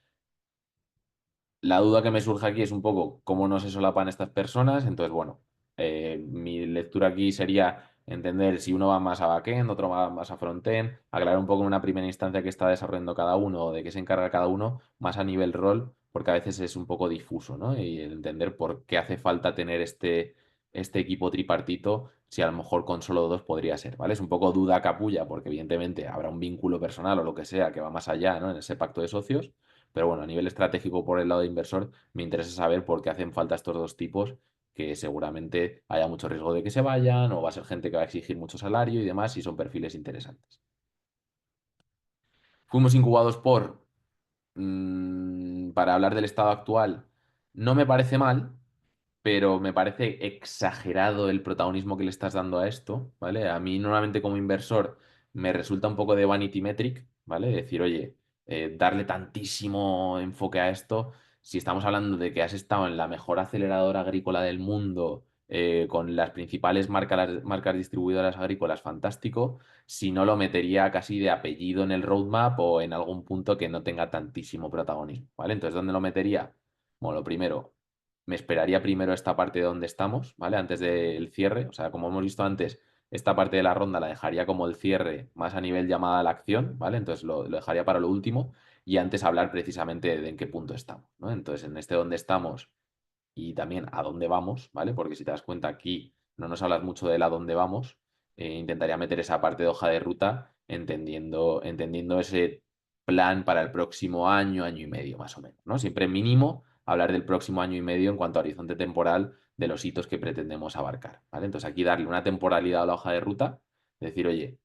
La duda que me surge aquí es un poco cómo no se solapan estas personas. Entonces, bueno, mi lectura aquí sería entender si uno va más a backend, otro va más a frontend, aclarar un poco en una primera instancia qué está desarrollando cada uno o de qué se encarga cada uno, más a nivel rol, porque a veces es un poco difuso, ¿no? Y el entender por qué hace falta tener este equipo tripartito, si a lo mejor con solo dos podría ser, ¿vale? Es un poco duda capulla, porque evidentemente habrá un vínculo personal o lo que sea que va más allá, ¿no? En ese pacto de socios. Pero bueno, a nivel estratégico por el lado de inversor, me interesa saber por qué hacen falta estos dos tipos, que seguramente haya mucho riesgo de que se vayan o va a ser gente que va a exigir mucho salario y demás, y son perfiles interesantes. Fuimos incubados para hablar del estado actual, no me parece mal, pero me parece exagerado el protagonismo que le estás dando a esto, ¿vale? A mí normalmente como inversor me resulta un poco de vanity metric, ¿vale? Decir, oye, darle tantísimo enfoque a esto, si estamos hablando de que has estado en la mejor aceleradora agrícola del mundo, con las principales marcas distribuidoras agrícolas, fantástico. Si no, lo metería casi de apellido en el roadmap o en algún punto que no tenga tantísimo protagonismo, ¿vale? Entonces, ¿dónde lo metería? Bueno, lo primero, me esperaría primero esta parte de donde estamos, ¿vale? Antes del cierre. O sea, como hemos visto antes, esta parte de la ronda la dejaría como el cierre más a nivel llamada a la acción, ¿vale? Entonces lo dejaría para lo último y antes hablar precisamente de en qué punto estamos, ¿no? Entonces, en este donde estamos y también a dónde vamos, ¿vale? Porque si te das cuenta aquí no nos hablas mucho de a dónde vamos, intentaría meter esa parte de hoja de ruta entendiendo ese plan para el próximo año, año y medio más o menos, ¿no? Siempre mínimo hablar del próximo año y medio en cuanto a horizonte temporal de los hitos que pretendemos abarcar, ¿vale? Entonces aquí darle una temporalidad a la hoja de ruta, decir, oye,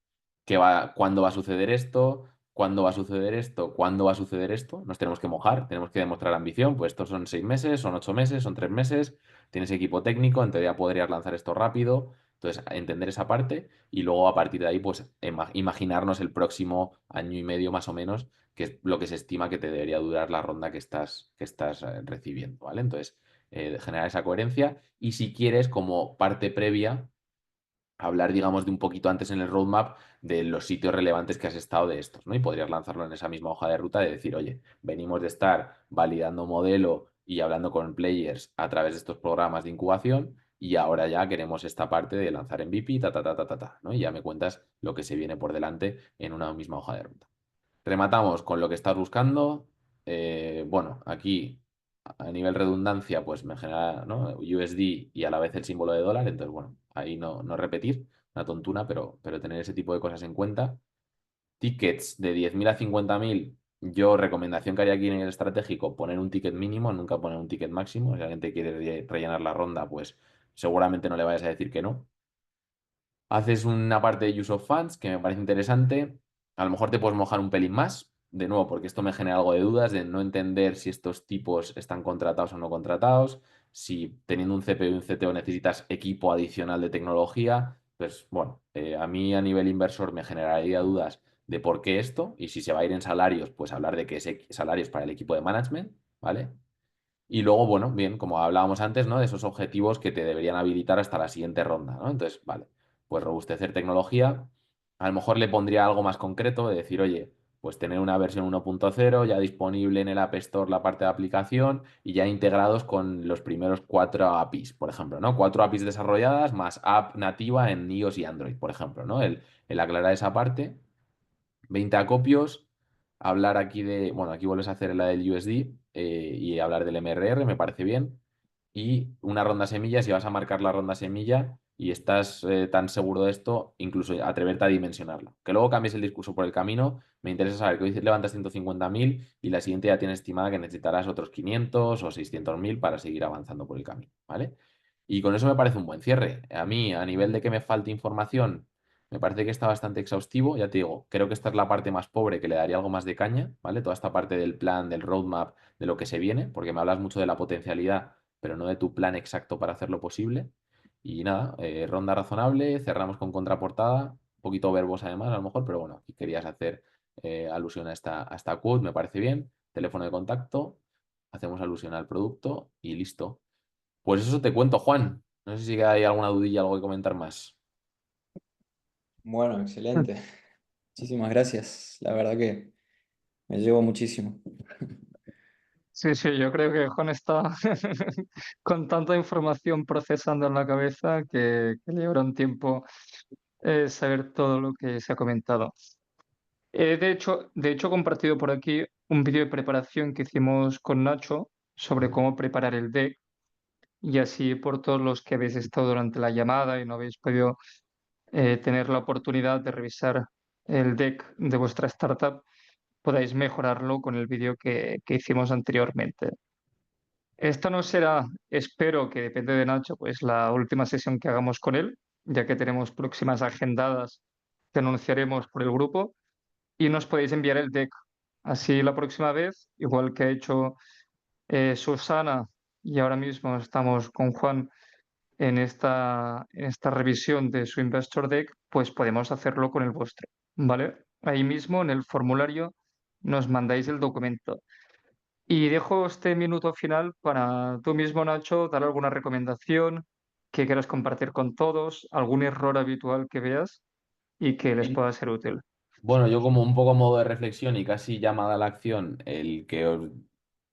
¿cuándo va a suceder esto? ¿Cuándo va a suceder esto? ¿Cuándo va a suceder esto? Nos tenemos que mojar, tenemos que demostrar ambición. Pues estos son 6 meses, son 8 meses, son 3 meses. Tienes equipo técnico, en teoría podrías lanzar esto rápido. Entonces, entender esa parte y luego a partir de ahí, pues imaginarnos el próximo año y medio más o menos, que es lo que se estima que te debería durar la ronda que estás recibiendo, ¿vale? Entonces, generar esa coherencia y si quieres, como parte previa hablar, digamos, de un poquito antes en el roadmap de los sitios relevantes que has estado de estos, ¿no? Y podrías lanzarlo en esa misma hoja de ruta de decir, oye, venimos de estar validando modelo y hablando con players a través de estos programas de incubación y ahora ya queremos esta parte de lanzar MVP, ta, ta, ta, ta, ta, ta, ¿no? Y ya me cuentas lo que se viene por delante en una misma hoja de ruta. Rematamos con lo que estás buscando. Bueno, aquí a nivel redundancia, pues me genera, ¿no? USD y a la vez el símbolo de dólar. Entonces, bueno, ahí no repetir, una tontuna, pero tener ese tipo de cosas en cuenta. Tickets de 10.000 a 50.000, yo recomendación que haría aquí en el estratégico, poner un ticket mínimo, nunca poner un ticket máximo. Si alguien te quiere rellenar la ronda, pues seguramente no le vayas a decir que no. Haces una parte de use of funds que me parece interesante. A lo mejor te puedes mojar un pelín más, de nuevo, porque esto me genera algo de dudas de no entender si estos tipos están contratados o no contratados, si teniendo un CPU y un CTO necesitas equipo adicional de tecnología. Pues bueno, a mí a nivel inversor me generaría dudas de por qué esto y si se va a ir en salarios, pues hablar de que es salarios para el equipo de management, ¿vale? Y luego, bueno, bien, como hablábamos antes, ¿no? De esos objetivos que te deberían habilitar hasta la siguiente ronda, ¿no? Entonces, vale, pues robustecer tecnología. A lo mejor le pondría algo más concreto de decir, oye, pues tener una versión 1.0 ya disponible en el App Store la parte de aplicación y ya integrados con los primeros 4 APIs, por ejemplo, ¿no? 4 APIs desarrolladas más app nativa en iOS y Android, por ejemplo, ¿no? El aclarar esa parte. 20 acopios, hablar aquí de, bueno, aquí vuelves a hacer la del USD y hablar del MRR, me parece bien. Y una ronda semilla, si vas a marcar la ronda semilla y estás tan seguro de esto, incluso atreverte a dimensionarlo. Que luego cambies el discurso por el camino, me interesa saber que hoy levantas 150.000 y la siguiente ya tienes estimada que necesitarás otros 500 o 600.000 para seguir avanzando por el camino, ¿vale? Y con eso me parece un buen cierre. A mí, a nivel de que me falte información, me parece que está bastante exhaustivo. Ya te digo, creo que esta es la parte más pobre que le daría algo más de caña, ¿vale? Toda esta parte del plan, del roadmap, de lo que se viene, porque me hablas mucho de la potencialidad, pero no de tu plan exacto para hacerlo posible. Y nada, ronda razonable, cerramos con contraportada, un poquito verbos además, a lo mejor, pero bueno, aquí querías hacer alusión a esta quote, me parece bien. Teléfono de contacto, hacemos alusión al producto y listo. Pues eso te cuento, Juan. No sé si hay alguna dudilla, algo que comentar más. Bueno, excelente. Muchísimas gracias. La verdad que me llevo muchísimo. Sí, sí, yo creo que Juan está con tanta información procesando en la cabeza que le llevará un tiempo saber todo lo que se ha comentado. De hecho, he compartido por aquí un vídeo de preparación que hicimos con Nacho sobre cómo preparar el deck y así por todos los que habéis estado durante la llamada y no habéis podido tener la oportunidad de revisar el deck de vuestra startup, podáis mejorarlo con el vídeo que hicimos anteriormente. Esta no será, espero que depende de Nacho, pues la última sesión que hagamos con él, ya que tenemos próximas agendadas que anunciaremos por el grupo y nos podéis enviar el deck. Así la próxima vez, igual que ha hecho Susana y ahora mismo estamos con Juan en esta revisión de su Investor Deck, pues podemos hacerlo con el vuestro, ¿vale? Ahí mismo en el formulario nos mandáis el documento. Y dejo este minuto final para tú mismo, Nacho, dar alguna recomendación que quieras compartir con todos, algún error habitual que veas y que les pueda ser útil. Bueno, yo como un poco modo de reflexión y casi llamada a la acción, el que os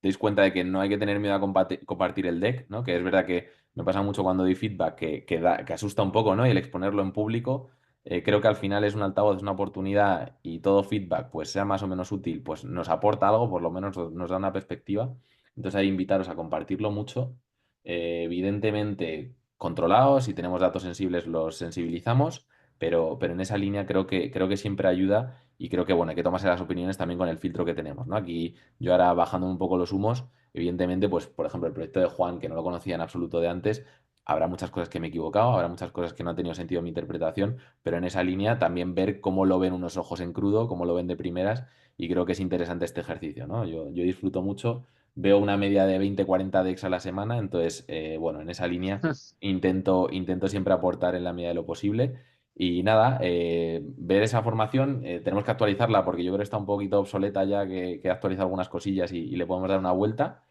deis cuenta de que no hay que tener miedo a compartir el deck, ¿no? Que es verdad que me pasa mucho cuando doy feedback que asusta un poco, ¿no? Y el exponerlo en público, creo que al final es un altavoz, es una oportunidad y todo feedback, pues sea más o menos útil, pues nos aporta algo, por lo menos nos da una perspectiva. Entonces hay que invitaros a compartirlo mucho. Evidentemente, controlados, si tenemos datos sensibles los sensibilizamos, pero en esa línea creo que siempre ayuda y creo que bueno, hay que tomarse las opiniones también con el filtro que tenemos, ¿no? Aquí yo ahora bajando un poco los humos, evidentemente, pues por ejemplo el proyecto de Juan, que no lo conocía en absoluto de antes, habrá muchas cosas que me he equivocado, habrá muchas cosas que no han tenido sentido en mi interpretación, pero en esa línea también ver cómo lo ven unos ojos en crudo, cómo lo ven de primeras y creo que es interesante este ejercicio, ¿no? Yo disfruto mucho, veo una media de 20-40 decks a la semana, entonces, bueno, en esa línea intento siempre aportar en la medida de lo posible. Y nada, ver esa formación, tenemos que actualizarla porque yo creo que está un poquito obsoleta ya, que actualiza algunas cosillas y le podemos dar una vuelta.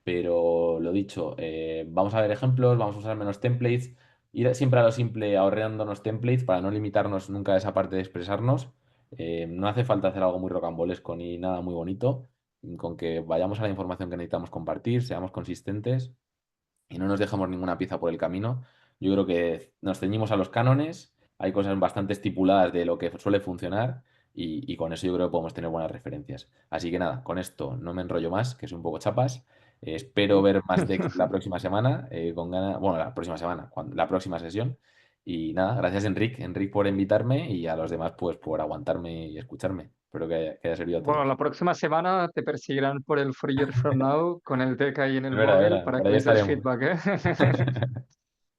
Pero lo dicho, vamos a ver ejemplos, vamos a usar menos templates, ir siempre a lo simple ahorrándonos templates para no limitarnos nunca a esa parte de expresarnos. No hace falta hacer algo muy rocambolesco ni nada muy bonito, con que vayamos a la información que necesitamos compartir, seamos consistentes y no nos dejamos ninguna pieza por el camino. Yo creo que nos ceñimos a los cánones, hay cosas bastante estipuladas de lo que suele funcionar y con eso yo creo que podemos tener buenas referencias. Así que nada, con esto no me enrollo más, que soy un poco chapas. Espero ver más decks la próxima semana, con ganas, bueno, la próxima semana, la próxima sesión. Y nada, gracias Enric por invitarme y a los demás pues por aguantarme y escucharme. Espero que haya servido a Bueno, todos. la próxima semana te perseguirán por el Free Years From Now con el deck ahí en el Es móvil verdad, para por que ahí les des estaremos. feedback, ¿eh?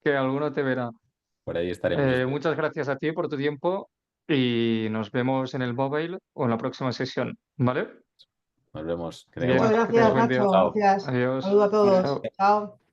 Que alguno te verá. Por ahí estaremos. Muchas gracias a ti por tu tiempo y nos vemos en el móvil o en la próxima sesión, ¿vale? Nos vemos. Que tengáis Bien, Muchas buena que tengas gracias, buen día. Nacho. Chao. Gracias. Adiós. Saludos a todos. Chao. Chao.